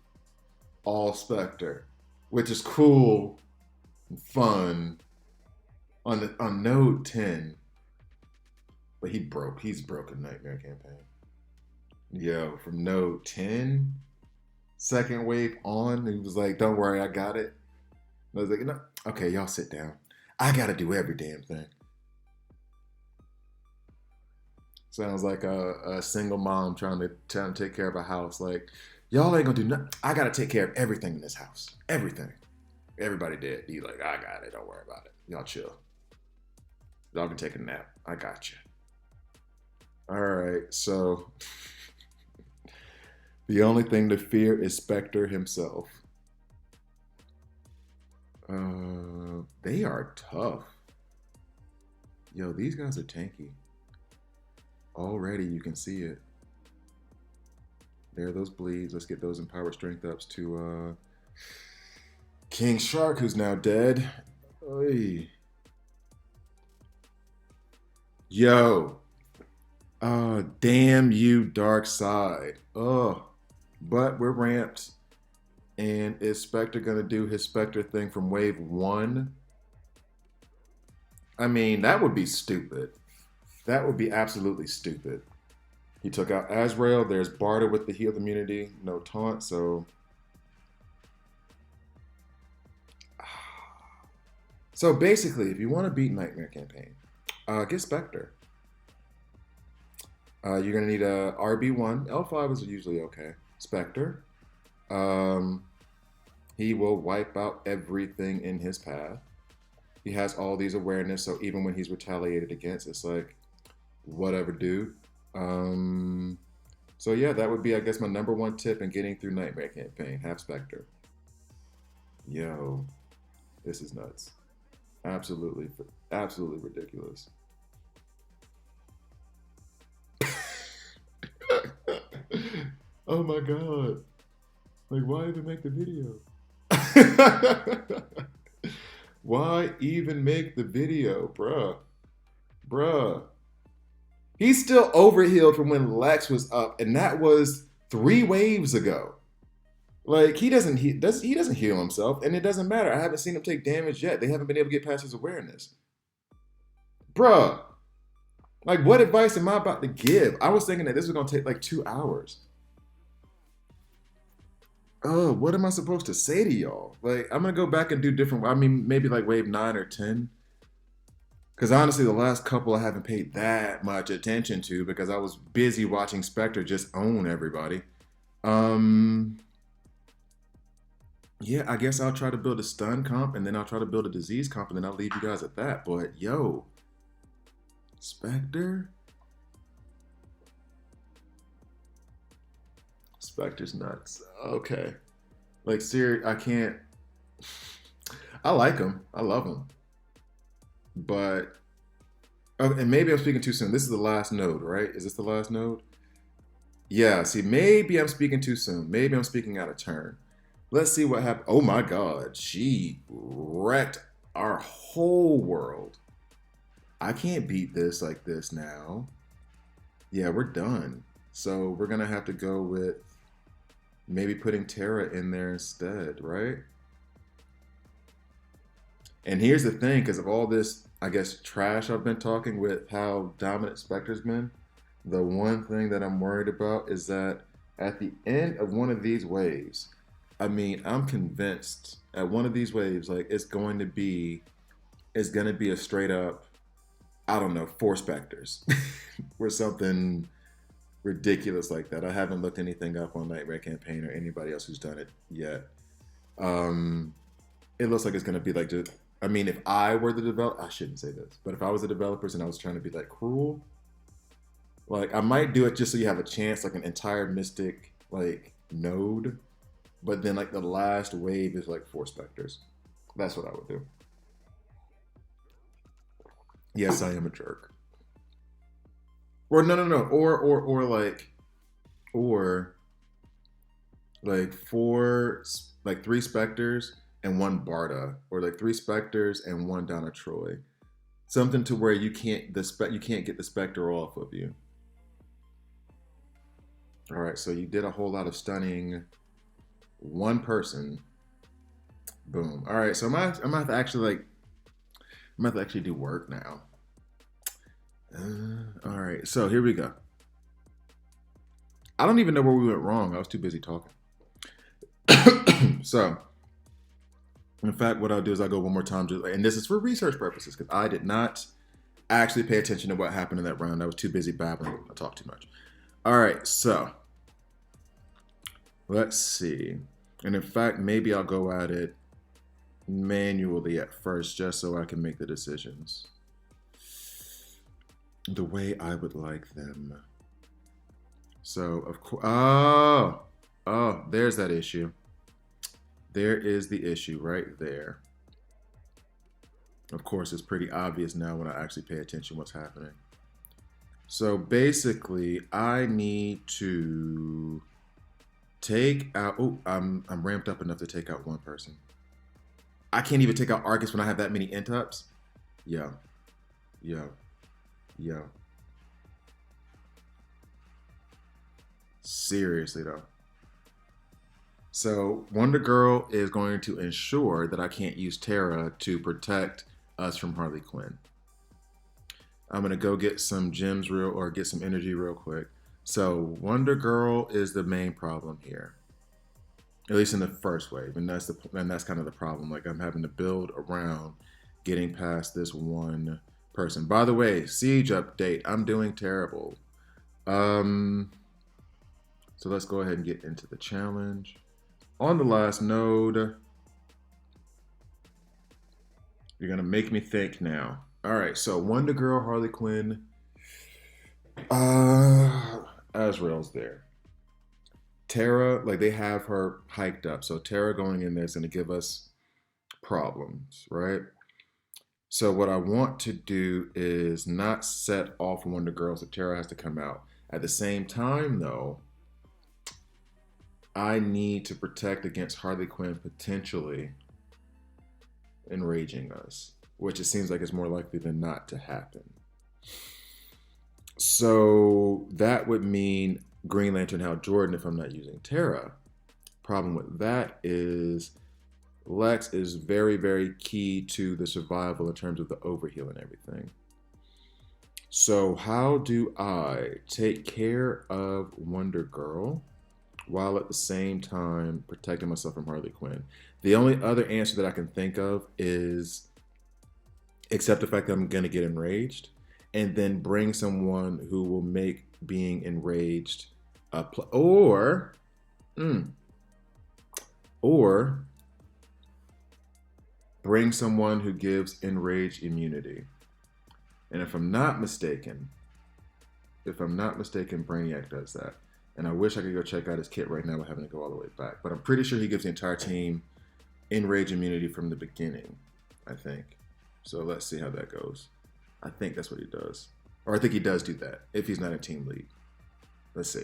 all Spectre, which is cool and fun on node 10. But he's broken Nightmare Campaign. Yo, from node 10, second wave on, he was like, don't worry, I got it. I was like, no, okay, y'all sit down. I gotta do every damn thing. Sounds like a single mom trying to take care of a house. Like, y'all ain't gonna do nothing. I gotta take care of everything in this house. Everything. Everybody did. He's like, I got it. Don't worry about it. Y'all chill. Y'all can take a nap. I got you. All right. So the only thing to fear is Spectre himself. They are tough. Yo, these guys are tanky. Already you can see it. There are those bleeds. Let's get those empowered strength ups to King Shark, who's now dead. Oy. Yo. Damn you, Dark Side. Ugh. But we're ramped. And is Spectre gonna do his Spectre thing from wave one? I mean, that would be stupid. That would be absolutely stupid. He took out Azrael. There's Barter with the healed immunity. No taunt, so... So basically, if you want to beat Nightmare Campaign, get Spectre. You're going to need a RB1. L5 is usually okay. Spectre. He will wipe out everything in his path. He has all these awareness, so even when he's retaliated against, it's like, whatever, dude. So yeah, that would be, I guess, my number one tip in getting through Nightmare Campaign. Have Spectre. Yo, this is nuts. Absolutely, absolutely ridiculous. Oh my god. Like, why even make the video? Why even make the video, bruh? Bruh. He's still overhealed from when Lex was up, and that was 3 waves ago. Like, he doesn't heal himself, and it doesn't matter. I haven't seen him take damage yet. They haven't been able to get past his awareness. Bruh. Like, what advice am I about to give? I was thinking that this was going to take like 2 hours. Oh, what am I supposed to say to y'all? Like, I'm going to go back and do different. I mean, maybe like wave 9 or 10. Because honestly, the last couple I haven't paid that much attention to because I was busy watching Spectre just own everybody. Yeah, I guess I'll try to build a stun comp, and then I'll try to build a disease comp, and then I'll leave you guys at that. But, yo, Spectre? Spectre's nuts. Okay. Like, seriously, I can't... I like him. I love him. But... Oh, and maybe I'm speaking too soon. This is the last node, right? Is this the last node? Yeah, see, maybe I'm speaking too soon. Maybe I'm speaking out of turn. Let's see what happened. Oh my god, she wrecked our whole world. I can't beat this like this now. Yeah, we're done. So we're gonna have to go with maybe putting Tara in there instead, right? And here's the thing, because of all this, I guess, trash I've been talking with how dominant Spectre's been, the one thing that I'm worried about is that at the end of one of these waves, I mean, I'm convinced at one of these waves, like it's gonna be a straight up, I don't know, four specters or something ridiculous like that. I haven't looked anything up on Nightmare Campaign or anybody else who's done it yet. Um, it looks like it's gonna be like just. I mean, if I were the developer, I shouldn't say this, but if I was the developers and I was trying to be like cruel, like I might do it just so you have a chance, like an entire Mystic like node, but then like the last wave is like four specters. That's what I would do. Yes, I am a jerk. Or no, no, no. Or like four, like three specters and one Barda, or like three specters and one Donna Troy. Something to where you can't get the specter off of you. All right, so you did a whole lot of stunning one person. Boom. All right, so I'm gonna have to actually like I'm gonna have to actually do work now. All right, so here we go. I don't even know where we went wrong. I was too busy talking. So, in fact, what I'll do is I'll go one more time, and this is for research purposes because I did not actually pay attention to what happened in that round. I was too busy babbling. I talked too much. All right, so let's see. And in fact, maybe I'll go at it manually at first just so I can make the decisions the way I would like them. So, of course, oh, there's that issue. There is the issue right there. Of course, it's pretty obvious now when I actually pay attention what's happening. So basically, I need to take out. Oh, I'm ramped up enough to take out one person. I can't even take out Arcus when I have that many interrupts. Yo, yo, yo. Seriously though. So Wonder Girl is going to ensure that I can't use Terra to protect us from Harley Quinn. I'm gonna go get some gems or get some energy real quick. So Wonder Girl is the main problem here, at least in the first wave, and that's kind of the problem. Like I'm having to build around getting past this one person. By the way, Siege update. I'm doing terrible. So let's go ahead and get into the challenge. On the last node, you're gonna make me think now. All right, so Wonder Girl, Harley Quinn, Azrael's there. Terra, like they have her hiked up. So Terra going in there is gonna give us problems, right? So what I want to do is not set off Wonder Girl, so Terra has to come out. At the same time, though, I need to protect against Harley Quinn potentially enraging us, which it seems like it's more likely than not to happen. So that would mean Green Lantern Hal Jordan if I'm not using Terra. Problem with that is Lex is very, very key to the survival in terms of the overheal and everything. So how do I take care of Wonder Girl while at the same time protecting myself from Harley Quinn? The only other answer that I can think of is accept the fact that I'm going to get enraged and then bring someone who will make being enraged or bring someone who gives enraged immunity. And if I'm not mistaken, Brainiac does that. And I wish I could go check out his kit right now without having to go all the way back. But I'm pretty sure he gives the entire team enrage immunity from the beginning, I think. So let's see how that goes. I think that's what he does. Or I think he does do that if he's not a team lead. Let's see.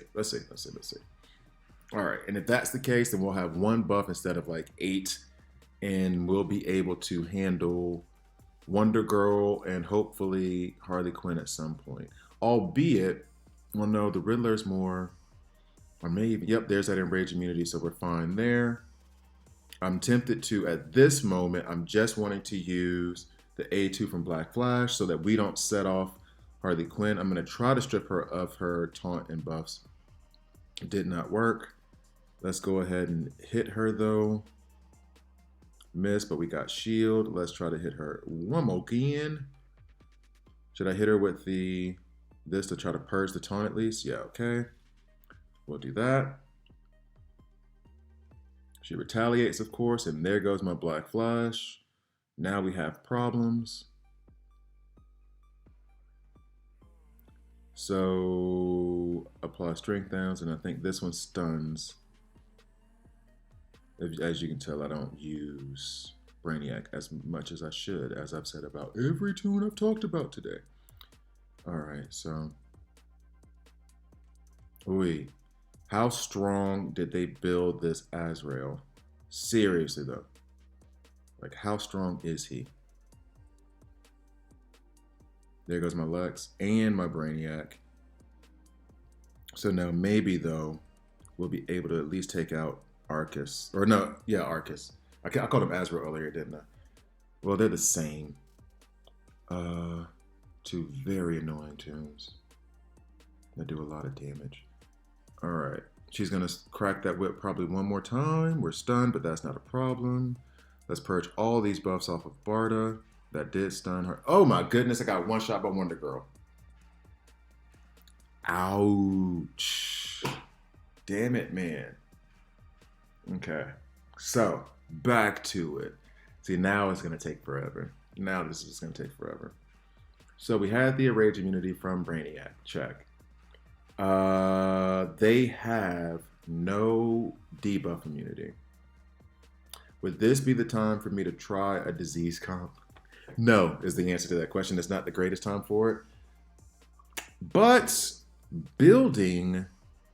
All right, and if that's the case, then we'll have one buff instead of like 8, and we'll be able to handle Wonder Girl and hopefully Harley Quinn at some point. Albeit, well, no, the Riddler's more, or maybe, yep, there's that enraged immunity, so we're fine there. I'm tempted to, at this moment, I'm just wanting to use the A2 from Black Flash so that we don't set off Harley Quinn. I'm going to try to strip her of her taunt and buffs. It did not work. Let's go ahead and hit her though. Miss, but we got shield. Let's try to hit her one more again. Should I hit her with this to try to purge the taunt at least? Yeah, okay. We'll do that. She retaliates, of course, and there goes my Black Flash. Now we have problems. So apply strength downs, and I think this one stuns. As you can tell, I don't use Brainiac as much as I should, as I've said about every toon I've talked about today. All right, so. Wait, how strong did they build this Azrael? Seriously, though. Like, how strong is he? There goes my Lex and my Brainiac. So now maybe, though, we'll be able to at least take out Arcus. Or no, yeah, Arcus. I called him Azrael earlier, didn't I? Well, they're the same. Two very annoying toons. They do a lot of damage. All right. She's going to crack that whip probably one more time. We're stunned, but that's not a problem. Let's purge all these buffs off of Barda. That did stun her. Oh my goodness, I got one shot by Wonder Girl. Ouch. Damn it, man. Okay. So, back to it. See, now it's going to take forever. Now this is going to take forever. So we had the Rage immunity from Brainiac. Check. They have no debuff immunity. Would this be the time for me to try a disease comp? No, is the answer to that question. It's not the greatest time for it. But building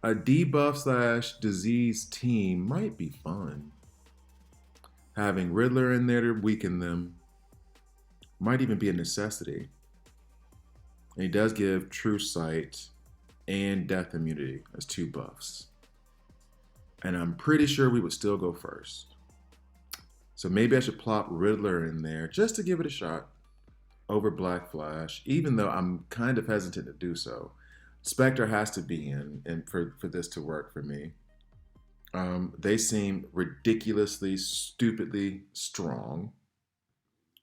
a debuff / disease team might be fun. Having Riddler in there to weaken them might even be a necessity. And he does give True Sight and Death Immunity as 2 buffs. And I'm pretty sure we would still go first. So maybe I should plop Riddler in there just to give it a shot over Black Flash, even though I'm kind of hesitant to do so. Spectre has to be in and for this to work for me. They seem ridiculously, stupidly strong.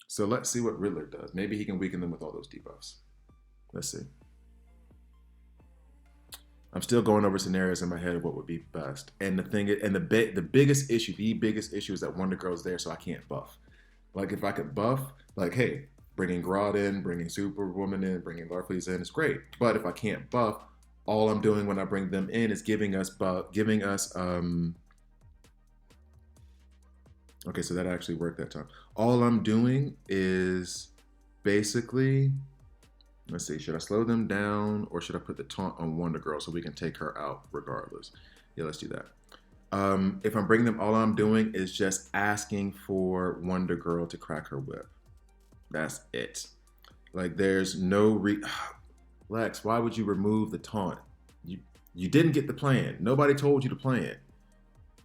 So let's see what Riddler does. Maybe he can weaken them with all those debuffs. Let's see. I'm still going over scenarios in my head of what would be best. And the thing, and the biggest issue is that Wonder Girl's there, so I can't buff. Like if I could buff, like hey, bringing Grodd in, bringing Superwoman in, bringing Larfleeze in, it's great. But if I can't buff, all I'm doing when I bring them in is giving us. Okay, so that actually worked that time. All I'm doing is basically. Let's see, should I slow them down or should I put the taunt on Wonder Girl so we can take her out regardless? Yeah, let's do that. If I'm bringing them, all I'm doing is just asking for Wonder Girl to crack her whip. That's it. Like there's no Lex, why would you remove the taunt? You didn't get the plan. Nobody told you to plan.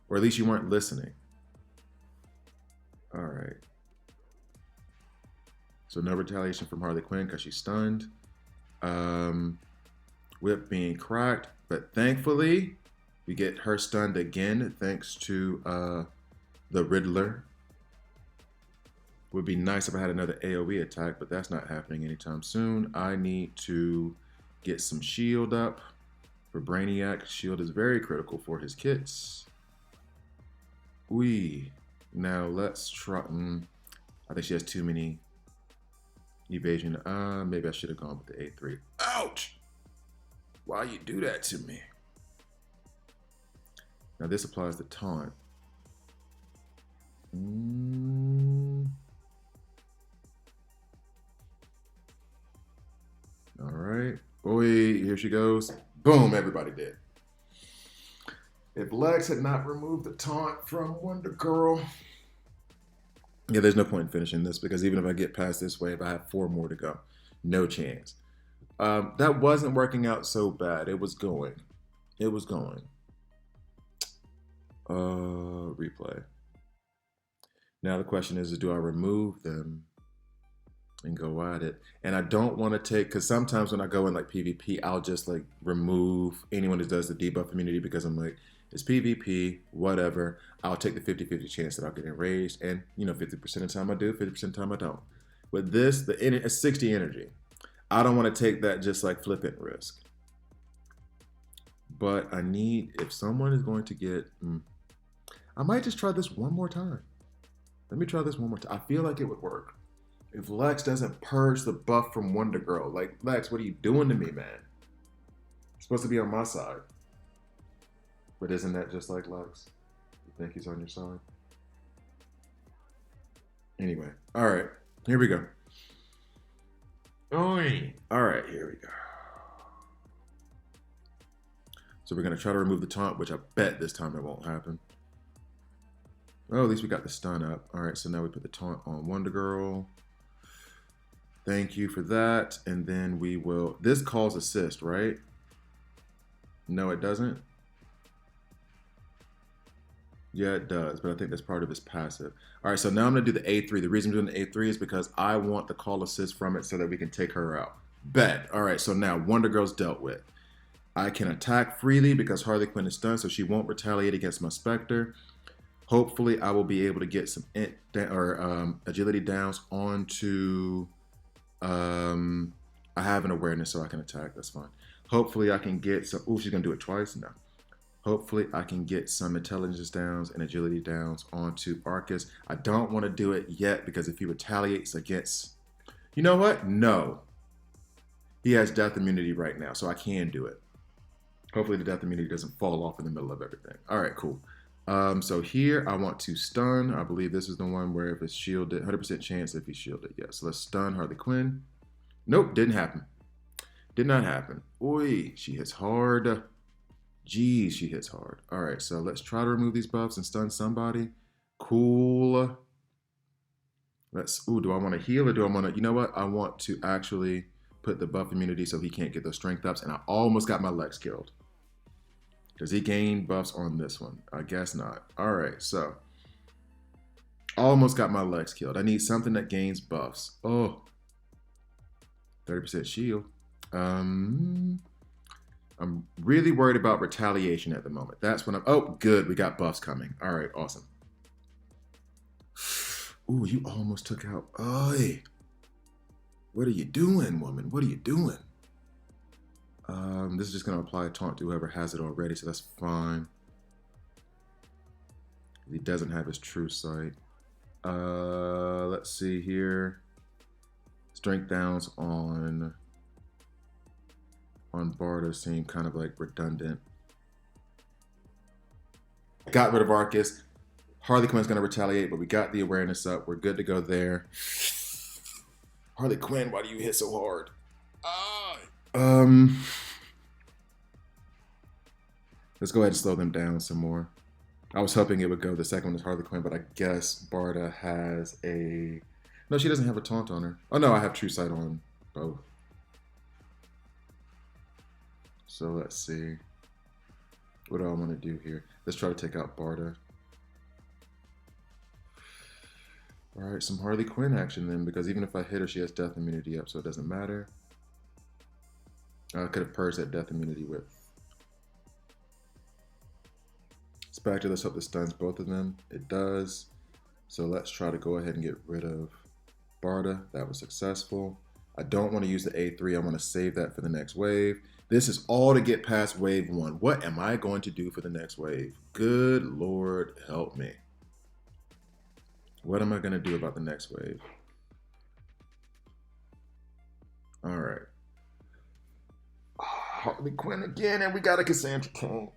Or at least you weren't listening. All right. So no retaliation from Harley Quinn because she's stunned. Whip being cracked. But thankfully, we get her stunned again thanks to the Riddler. Would be nice if I had another AoE attack, but that's not happening anytime soon. I need to get some shield up for Brainiac. Shield is very critical for his kits. Now let's try. I think she has too many evasion. Maybe I should have gone with the A3. Ouch! Why you do that to me? Now this applies to taunt. All right. Here she goes. Boom, everybody dead. If Lex had not removed the taunt from Wonder Girl. Yeah, there's no point in finishing this because even if I get past this wave, I have 4 more to go. No chance. That wasn't working out so bad. It was going. Replay. Now the question is do I remove them and go at it? And I don't want to take, because sometimes when I go in like PvP, I'll just like remove anyone who does the debuff immunity because I'm like, It's PvP, whatever. I'll take the 50-50 chance that I'll get enraged. And, 50% of the time I do, 50% of the time I don't. With this, it's 60 energy. I don't want to take that just like flippant risk. But I need, if someone is going to get, I might just try this one more time. Let me try this one more time. I feel like it would work. If Lex doesn't purge the buff from Wonder Girl, like, Lex, what are you doing to me, man? You're supposed to be on my side. But isn't that just like Lex? You think he's on your side? Anyway, all right, here we go. Oi. All right, here we go. So we're gonna try to remove the taunt, which I bet this time it won't happen. Oh, at least we got the stun up. All right, so now we put the taunt on Wonder Girl. Thank you for that. And then we will, this calls assist, right? No, it doesn't. Yeah, it does, but I think that's part of his passive. All right, so now I'm gonna do the A3. The reason I'm doing the A3 is because I want the call assist from it so that we can take her out. Bet. All right, so now Wonder Girl's dealt with. I can attack freely because Harley Quinn is stunned, so she won't retaliate against my Spectre. Hopefully, I will be able to get some agility downs onto. I have an awareness, so I can attack. That's fine. Hopefully, I can get some. Oh, she's gonna do it twice now. Hopefully, I can get some intelligence downs and agility downs onto Arcus. I don't want to do it yet because if he retaliates against, you know what? No, he has death immunity right now, so I can do it. Hopefully, the death immunity doesn't fall off in the middle of everything. All right, cool. So here I want to stun. I believe this is the one where if it's shielded, 100% chance if he's shielded. Yeah, so let's stun Harley Quinn. Nope, didn't happen. Did not happen. Oi, she hits hard. Jeez, she hits hard. All right, so let's try to remove these buffs and stun somebody. Cool. Do I want to heal or do I want to, you know what? I want to actually put the buff immunity so he can't get those strength ups, and I almost got my Lex killed. Does he gain buffs on this one? I guess not. All right, so almost got my Lex killed. I need something that gains buffs. Oh, 30% shield. I'm really worried about retaliation at the moment. That's when oh, good. We got buffs coming. All right, awesome. Ooh, you almost took out. Oy. What are you doing, woman? What are you doing? This is just going to apply a taunt to whoever has it already, so that's fine. He doesn't have his true sight. Let's see here. Strength downs on Barda seem kind of like redundant. Got rid of Arcus. Harley Quinn's going to retaliate, but we got the awareness up. We're good to go there. Harley Quinn, why do you hit so hard? Let's go ahead and slow them down some more. I was hoping it would go the second one is Harley Quinn, but I guess Barda has a... No, she doesn't have a taunt on her. Oh, no, I have true sight on both. So let's see. What do I want to do here? Let's try to take out Barda. All right, some Harley Quinn action then, because even if I hit her, she has death immunity up, so it doesn't matter. I could have purged that death immunity with Spectre. Let's hope this stuns both of them. It does. So let's try to go ahead and get rid of Barda. That was successful. I don't want to use the A3. I want to save that for the next wave. This is all to get past wave 1. What am I going to do for the next wave? Good Lord, help me. What am I going to do about the next wave? All right. Harley Quinn again, and we got a Cassandra Cain.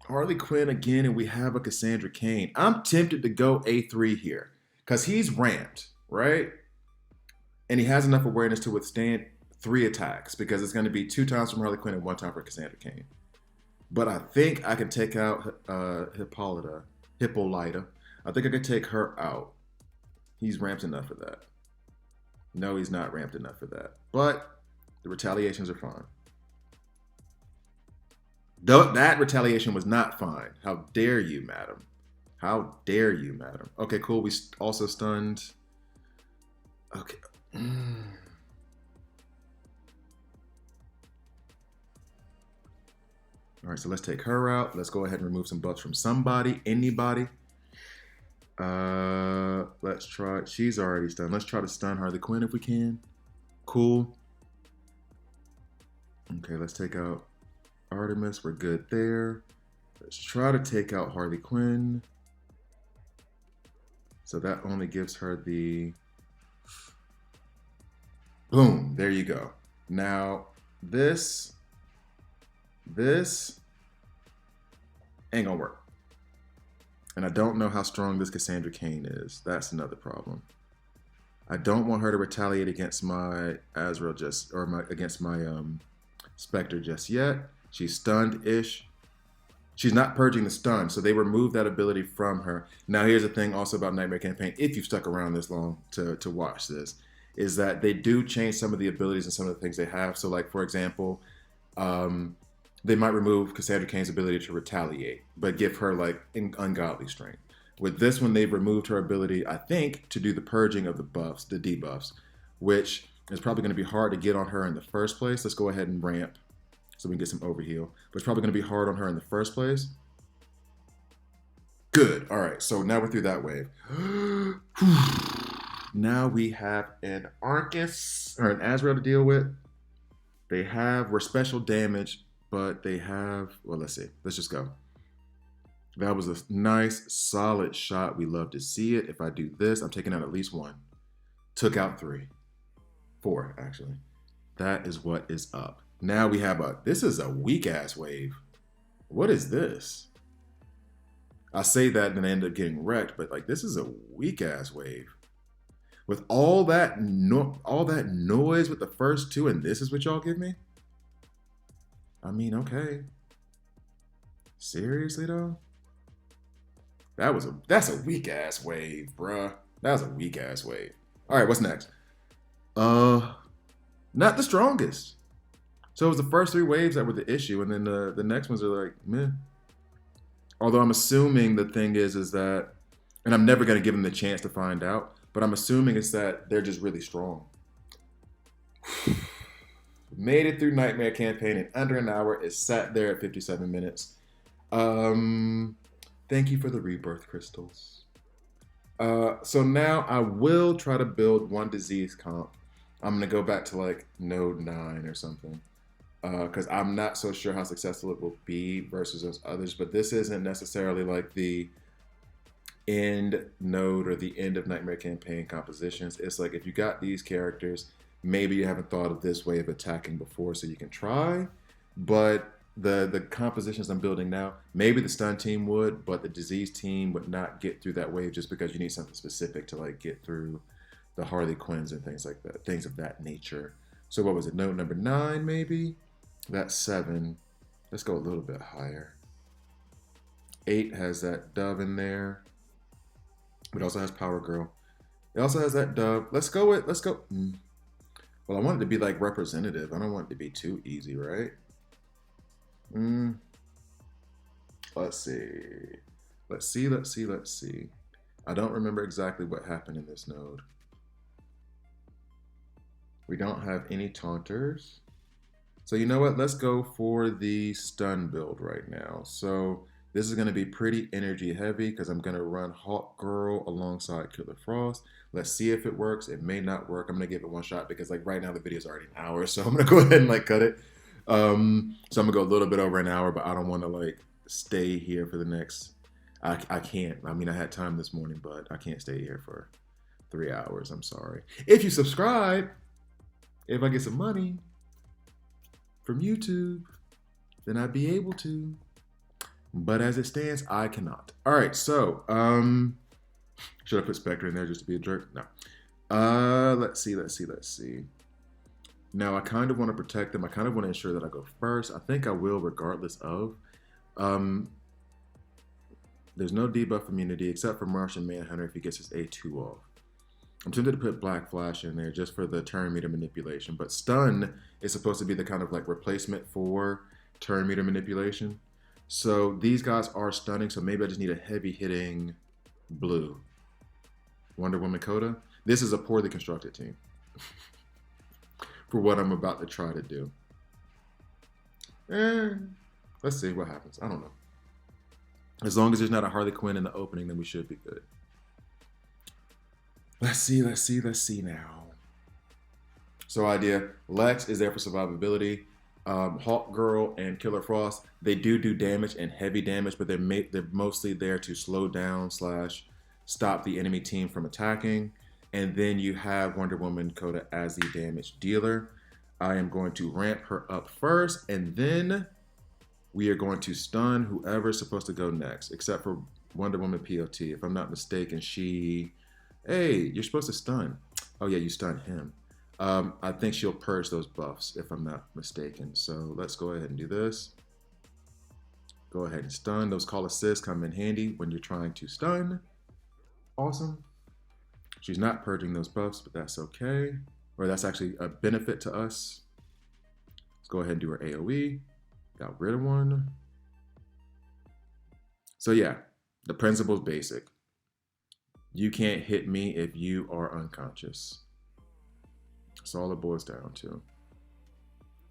Harley Quinn again, and we have a Cassandra Cain. I'm tempted to go A3 here because he's ramped, right? And he has enough awareness to withstand 3 attacks because it's going to be 2 times from Harley Quinn and 1 time for Cassandra Cain. But I think I can take out Hippolyta. I think I could take her out. He's ramped enough for that. No, he's not ramped enough for that. But the retaliations are fine. Though that retaliation was not fine. How dare you, madam? How dare you, madam? Okay, cool. We also stunned. Okay. All right, so let's take her out. Let's go ahead and remove some buffs from somebody, anybody. Let's try. She's already stunned. Let's try to stun Harley Quinn if we can. Cool. Okay, let's take out Artemis. We're good there. Let's try to take out Harley Quinn. So that only gives her the... Boom. There you go. Now, this ain't gonna work. And I don't know how strong this Cassandra Cain is. That's another problem. I don't want her to retaliate against my Azrael against my Spectre just yet. She's stunned-ish. She's not purging the stun, so they removed that ability from her. Now, here's the thing also about Nightmare Campaign, if you've stuck around this long to watch this, is that they do change some of the abilities and some of the things they have. So, like, for example, they might remove Cassandra Cain's ability to retaliate, but give her, like, ungodly strength. With this one, they've removed her ability, I think, to do the purging of the buffs, the debuffs, which is probably going to be hard to get on her in the first place. Let's go ahead and ramp so we can get some overheal. But it's probably going to be hard on her in the first place. Good. All right, so now we're through that wave. Now we have an Arcus, or an Azrael to deal with. We're special damage, but they have, well, let's see. Let's just go. That was a nice, solid shot. We love to see it. If I do this, I'm taking out at least one. Took out 3. 4, actually. That is what is up. Now we have this is a weak-ass wave. What is this? I say that and then I end up getting wrecked, but like, this is a weak-ass wave. With all that noise with the first 2, and this is what y'all give me? I mean, okay. Seriously, though? That's a weak-ass wave, bruh. That was a weak-ass wave. All right, what's next? Not the strongest. So it was the first 3 waves that were the issue, and then the next ones are like, meh. Although I'm assuming the thing is that, and I'm never going to give them the chance to find out, but I'm assuming it's that they're just really strong. Made it through Nightmare Campaign in under an hour. It sat there at 57 minutes. Thank you for the rebirth crystals. So now I will try to build one disease comp. I'm going to go back to like node 9 or something. Because I'm not so sure how successful it will be versus those others. But this isn't necessarily like the end node or the end of Nightmare Campaign compositions. It's like if you got these characters, maybe you haven't thought of this way of attacking before, so you can try. But the compositions I'm building now, maybe the stun team would, but the disease team would not get through that wave just because you need something specific to like get through the Harley Quinns and things like that, things of that nature. So what was it? Node number 9, maybe? That's 7. Let's go a little bit higher. 8 has that dove in there. It also has Power Girl. It also has that dove. Let's go. Well, I want it to be like representative. I don't want it to be too easy, right? Let's see. I don't remember exactly what happened in this node. We don't have any taunters. So you know what? Let's go for the stun build right now. So this is going to be pretty energy heavy because I'm going to run Hawk Girl alongside Killer Frost. Let's see if it works. It may not work. I'm going to give it one shot because like right now the video is already an hour. So I'm going to go ahead and like cut it. So I'm going to go a little bit over an hour, but I don't want to like stay here for the next, I can't. I mean, I had time this morning, but I can't stay here for 3 hours. I'm sorry. If you subscribe, if I get some money from YouTube, then I'd be able to. But as it stands, I cannot. All right, so should I put Spectre in there just to be a jerk? No. Let's see. Now I kind of want to protect them. I kind of want to ensure that I go first. I think I will, regardless of. There's no debuff immunity except for Martian Manhunter if he gets his A2 off. I'm tempted to put Black Flash in there just for the turn meter manipulation, but stun is supposed to be the kind of like replacement for turn meter manipulation. So these guys are stunning, so maybe I just need a heavy hitting blue. Wonder Woman Coda. This is a poorly constructed team for what I'm about to try to do. Let's see what happens. I don't know. As long as there's not a Harley Quinn in the opening, then we should be good. Let's see now. So idea, Lex is there for survivability. Hawk Girl and Killer Frost, they do damage and heavy damage, but they're mostly there to slow down / stop the enemy team from attacking. And then you have Wonder Woman Coda as the damage dealer. I am going to ramp her up first, and then we are going to stun whoever's supposed to go next, except for Wonder Woman POT. If I'm not mistaken, hey, you're supposed to stun. Oh yeah, you stun him. I think she'll purge those buffs, if I'm not mistaken. So let's go ahead and do this. Go ahead and stun. Those call assists come in handy when you're trying to stun. Awesome. She's not purging those buffs, but that's okay. Or that's actually a benefit to us. Let's go ahead and do our AoE. Got rid of one. So yeah, the principle's basic. You can't hit me if you are unconscious. That's all it boils down to.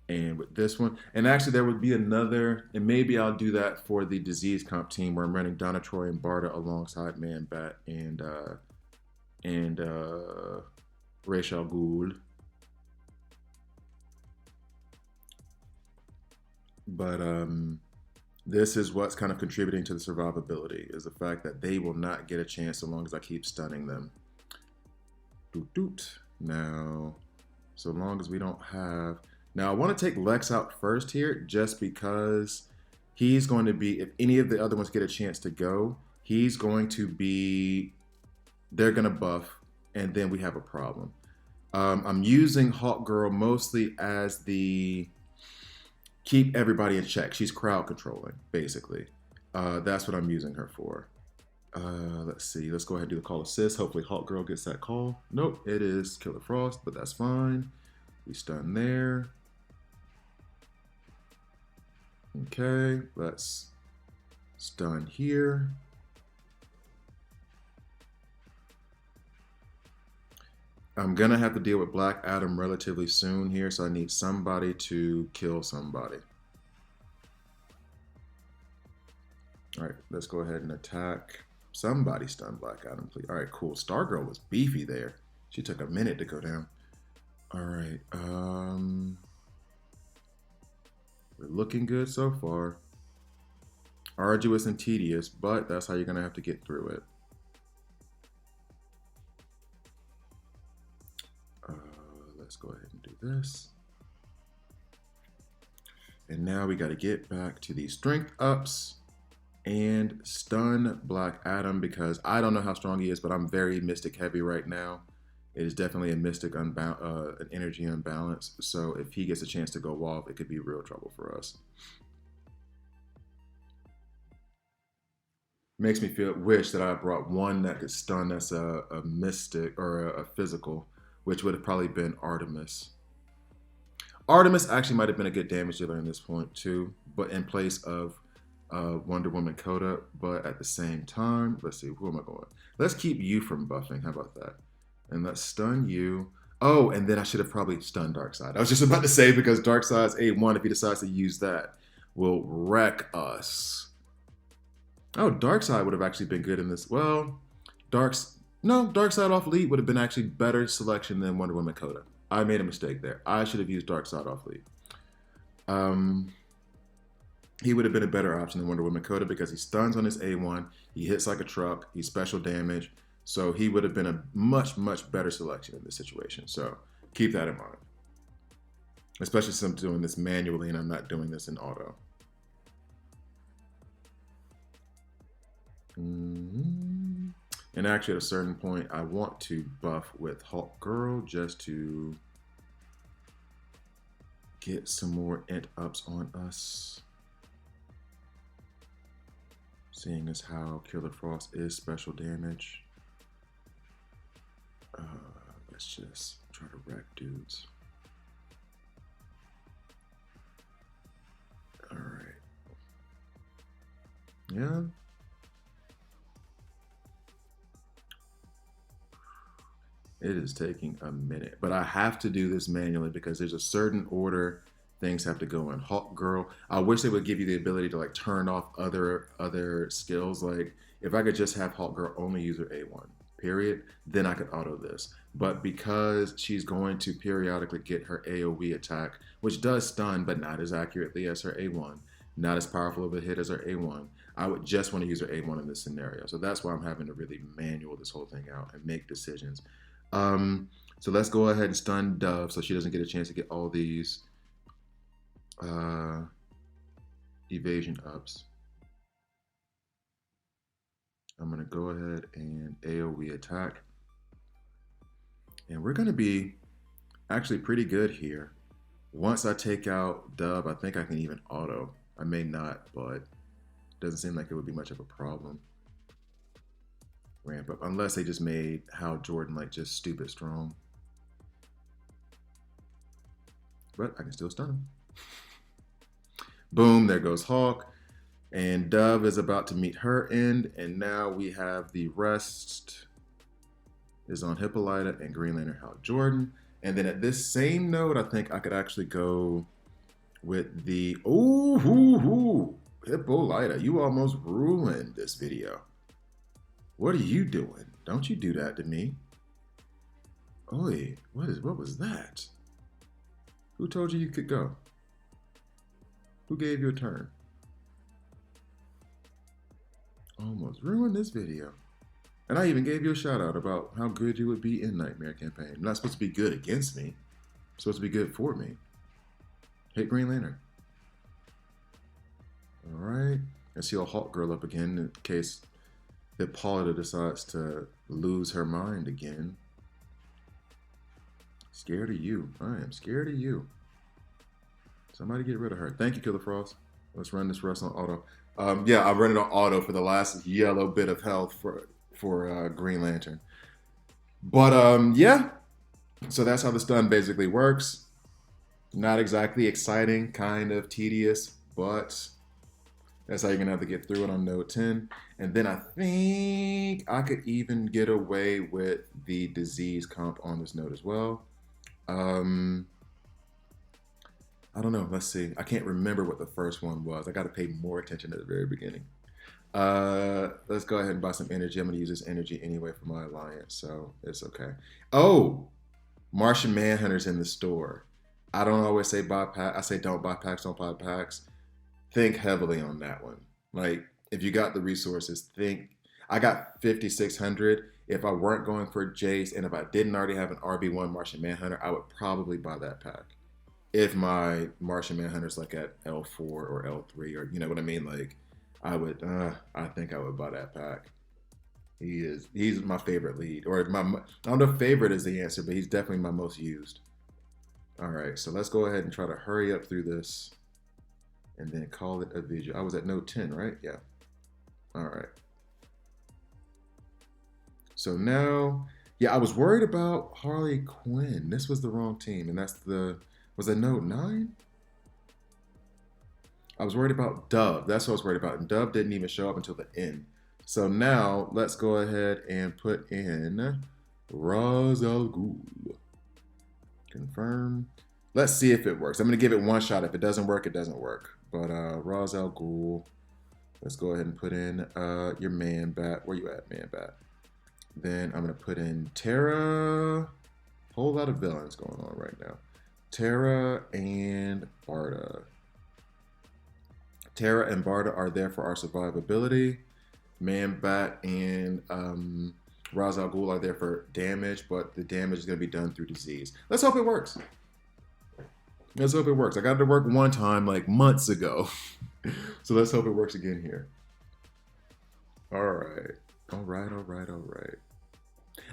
And with this one, and actually there would be another, and maybe I'll do that for the disease comp team where I'm running Donna Troy and Barda alongside Man Bat and Ra's al Ghul. But this is what's kind of contributing to the survivability, is the fact that they will not get a chance so long as I keep stunning them. Doot doot. Now, so long as we don't have... Now, I want to take Lex out first here just because he's going to be, if any of the other ones get a chance to go, he's going to be, they're going to buff, and then we have a problem. I'm using Hawk Girl mostly as the keep everybody in check. She's crowd controlling, basically. That's what I'm using her for. Let's see. Let's go ahead and do the call assist. Hopefully Hawk Girl gets that call. Nope, it is Killer Frost, but that's fine. We stun there. Okay, let's stun here. I'm gonna have to deal with Black Adam relatively soon here, so I need somebody to kill somebody. All right, let's go ahead and attack. Somebody stun Black Adam, please. All right, cool. Stargirl was beefy there. She took a minute to go down. All right, we're looking good so far. Arduous and tedious, but that's how you're gonna have to get through it. Let's go ahead and do this. And now we got to get back to the strength ups and stun Black Adam, because I don't know how strong he is, but I'm very mystic heavy right now. It is definitely a mystic an energy unbalance. So if he gets a chance to go off, it could be real trouble for us. Makes me wish that I brought one that could stun that's a mystic or a physical, which would have probably been Artemis. Artemis actually might have been a good damage dealer in this point too, but in place of Wonder Woman Coda. But at the same time, let's see, who am I going? Let's keep you from buffing. How about that? And let's stun you. Oh, and then I should have probably stunned Darkseid. I was just about to say, because Darkseid's A1, if he decides to use that, will wreck us. Oh, Darkseid would have actually been good in this. Well, Darkseid off lead would have been actually better selection than Wonder Woman Coda. I made a mistake there. I should have used Darkseid off lead. He would have been a better option than Wonder Woman Coda because he stuns on his A1. He hits like a truck. He's special damage. So he would have been a much, much better selection in this situation. So keep that in mind. Especially since I'm doing this manually and I'm not doing this in auto. And actually at a certain point, I want to buff with Hawk Girl just to get some more int ups on us. Seeing as how Killer Frost is special damage. Let's just try to wreck dudes. All right. Yeah. It is taking a minute, but I have to do this manually because there's a certain order things have to go in Hawk Girl. I wish they would give you the ability to like turn off other skills. Like if I could just have Hawk Girl only use her A1, period, then I could auto this. But because she's going to periodically get her AoE attack, which does stun, but not as accurately as her A1, not as powerful of a hit as her A1, I would just want to use her A1 in this scenario. So that's why I'm having to really manual this whole thing out and make decisions. So let's go ahead and stun Dove so she doesn't get a chance to get all these evasion ups. I'm going to go ahead and AoE attack. And we're going to be actually pretty good here. Once I take out Dove, I think I can even auto. I may not, but it doesn't seem like it would be much of a problem. Ramp up, unless they just made Hal Jordan like just stupid strong. But I can still stun him. Boom, there goes Hawk. And Dove is about to meet her end. And now we have the rest is on Hippolyta and Green Lantern Hal Jordan. And then at this same note, I think I could actually go with the... Hippolyta, you almost ruined this video. What are you doing? Don't you do that to me. Oi, what was that? Who told you you could go? Who gave you a turn? Almost ruined this video. And I even gave you a shout out about how good you would be in Nightmare Campaign. You're not supposed to be good against me. You're supposed to be good for me. Hit Green Lantern. All right. Let's heal Hawk Girl up again in case Hippolyta decides to lose her mind again. Scared of you. I am scared of you. Somebody get rid of her. Thank you, Killer Frost. Let's run this rest on auto. Yeah, I'm running on auto for the last yellow bit of health for Green Lantern. But yeah. So that's how the stun basically works. Not exactly exciting, kind of tedious, but that's how you're gonna have to get through it on node 10. And then I think I could even get away with the disease comp on this node as well. I don't know. Let's see. I can't remember what the first one was. I got to pay more attention at the very beginning. Let's go ahead and buy some energy. I'm going to use this energy anyway for my alliance, so it's okay. Oh, Martian Manhunter's in the store. I don't always say buy packs. I say don't buy packs, don't buy packs. Think heavily on that one. Like, if you got the resources, think. I got 5,600. If I weren't going for Jace and if I didn't already have an RB1 Martian Manhunter, I would probably buy that pack. If my Martian Manhunter's like at L4 or L3, or you know what I mean, like I would, I think I would buy that pack. He's my favorite lead, or I don't know if favorite is the answer, but he's definitely my most used. All right, so let's go ahead and try to hurry up through this, and then call it a video. I was at node 10, right? Yeah. All right. So now, yeah, I was worried about Harley Quinn. This was the wrong team, and that's the. Was it node 9? I was worried about Dove. That's what I was worried about. And Dove didn't even show up until the end. So now let's go ahead and put in Ra's al Ghul. Confirm. Let's see if it works. I'm going to give it one shot. If it doesn't work, it doesn't work. But Ra's al Ghul. Let's go ahead and put in your Man Bat. Where you at, Man Bat? Then I'm going to put in Terra. Whole lot of villains going on right now. Terra and Barda. Terra and Barda are there for our survivability. Man Bat and Ra's al Ghul are there for damage, but the damage is going to be done through disease. Let's hope it works. Let's hope it works. I got it to work one time like months ago. So let's hope it works again here. All right. All right, all right, all right.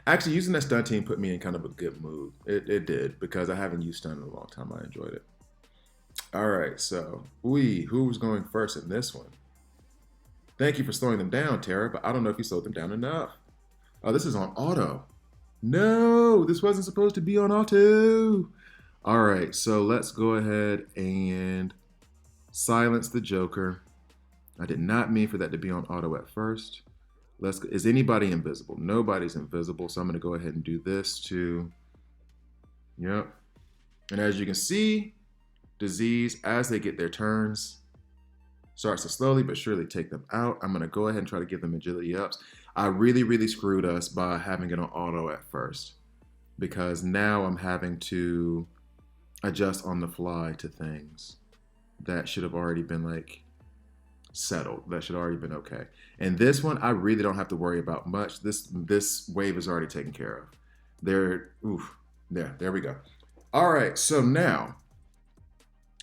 Actually, using that stun team put me in kind of a good mood. It did, because I haven't used stun in a long time. I enjoyed it. All right, so who's going first in this one? Thank you for slowing them down, Terra, but I don't know if you slowed them down enough. Oh, this is on auto. No, this wasn't supposed to be on auto. All right, so let's go ahead and silence the Joker. I did not mean for that to be on auto at first. Is anybody invisible? Nobody's invisible, so I'm going to go ahead and do this too. Yep. And as you can see, disease, as they get their turns, starts to slowly but surely take them out. I'm going to go ahead and try to give them agility ups. I really screwed us by having it on auto at first, because now I'm having to adjust on the fly to things that should have already been like settled. That should have already been okay. And this one, I really don't have to worry about much. This wave is already taken care of. There we go. All right, so now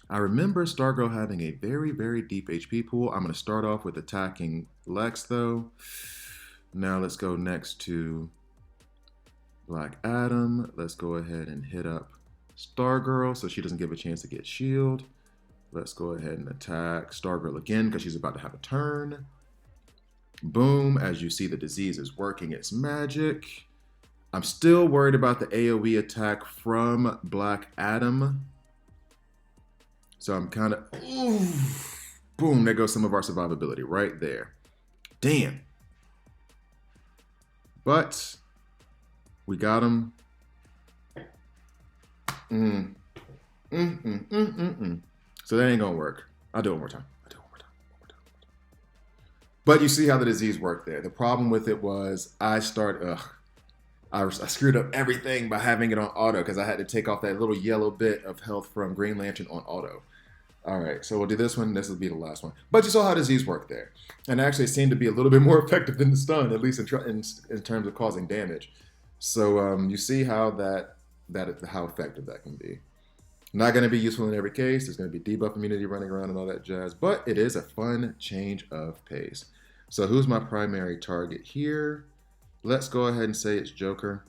I remember Stargirl having a very deep HP pool. I'm going to start off with attacking Lex, though. Now let's go next to Black Adam. Let's go ahead and hit up Stargirl so she doesn't give a chance to get shield. Let's go ahead and attack Stargirl again because she's about to have a turn. Boom. As you see, the disease is working its magic. I'm still worried about the AoE attack from Black Adam. So I'm kind of... Boom. There goes some of our survivability right there. Damn. But we got him. So that ain't gonna work. I'll do it one more time. But you see how the disease worked there. The problem with it was I screwed up everything by having it on auto because I had to take off that little yellow bit of health from Green Lantern on auto. All right, so we'll do this one. This will be the last one. But you saw how disease worked there. And actually it seemed to be a little bit more effective than the stun, at least in terms of causing damage. So you see how how effective that can be. Not going to be useful in every case. There's going to be debuff immunity running around and all that jazz. But it is a fun change of pace. So who's my primary target here? Let's go ahead and say it's Joker.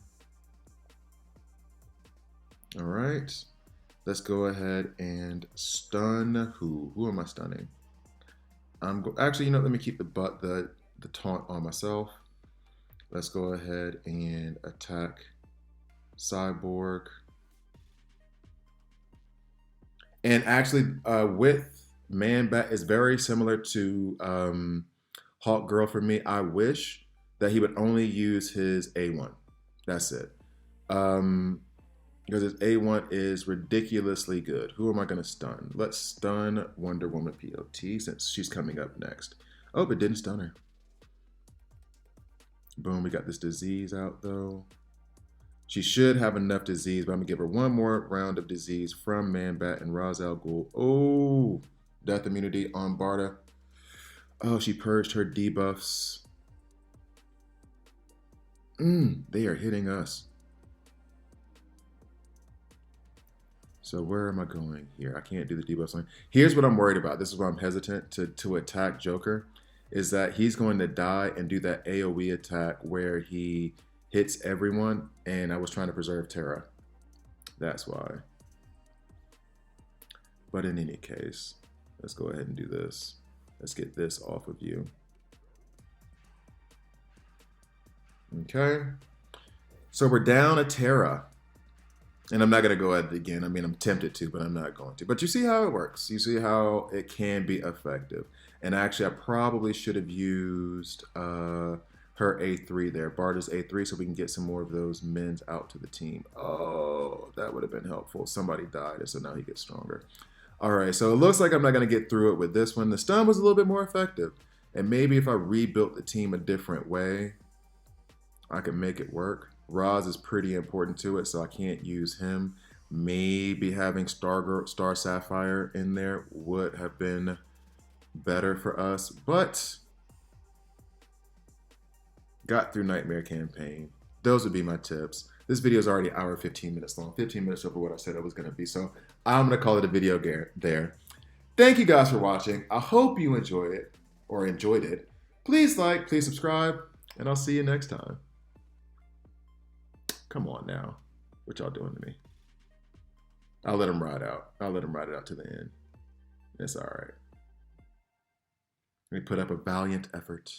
All right. Let's go ahead and stun who? Who am I stunning? Actually, let me keep the taunt on myself. Let's go ahead and attack Cyborg. And actually, with Man-Bat is very similar to Hawk Girl for me. I wish that he would only use his A1. That's it. Because his A1 is ridiculously good. Who am I going to stun? Let's stun Wonder Woman POT since she's coming up next. Oh, but didn't stun her. Boom, we got this disease out though. She should have enough disease, but I'm going to give her one more round of disease from Man-Bat and Ra's al Ghul. Oh, death immunity on Barda. Oh, she purged her debuffs. They are hitting us. So where am I going here? I can't do the debuffs line. Here's what I'm worried about. This is why I'm hesitant to attack Joker, is that he's going to die and do that AoE attack where he hits everyone, and I was trying to preserve Terra. That's why. But in any case, let's go ahead and do this. Let's get this off of you. Okay. So we're down a Terra. And I'm not going to go at it again. I mean, I'm tempted to, but I'm not going to. But you see how it works. You see how it can be effective. And actually, I probably should have used her A3 there, Barda's A3, so we can get some more of those mins out to the team. Oh, that would have been helpful. Somebody died, so now he gets stronger. All right, so it looks like I'm not going to get through it with this one. The stun was a little bit more effective. And maybe if I rebuilt the team a different way, I could make it work. Ra's is pretty important to it, so I can't use him. Maybe having Star Sapphire in there would have been better for us, but got through Nightmare Campaign. Those would be my tips. This video is already an hour 15 minutes long, 15 minutes over what I said it was going to be, so I'm going to call it a video there. Thank you guys for watching. I hope you enjoyed it. Please like, please subscribe, and I'll see you next time. Come on now. What y'all doing to me? I'll let him ride out. I'll let him ride it out to the end. It's all right. We put up a valiant effort.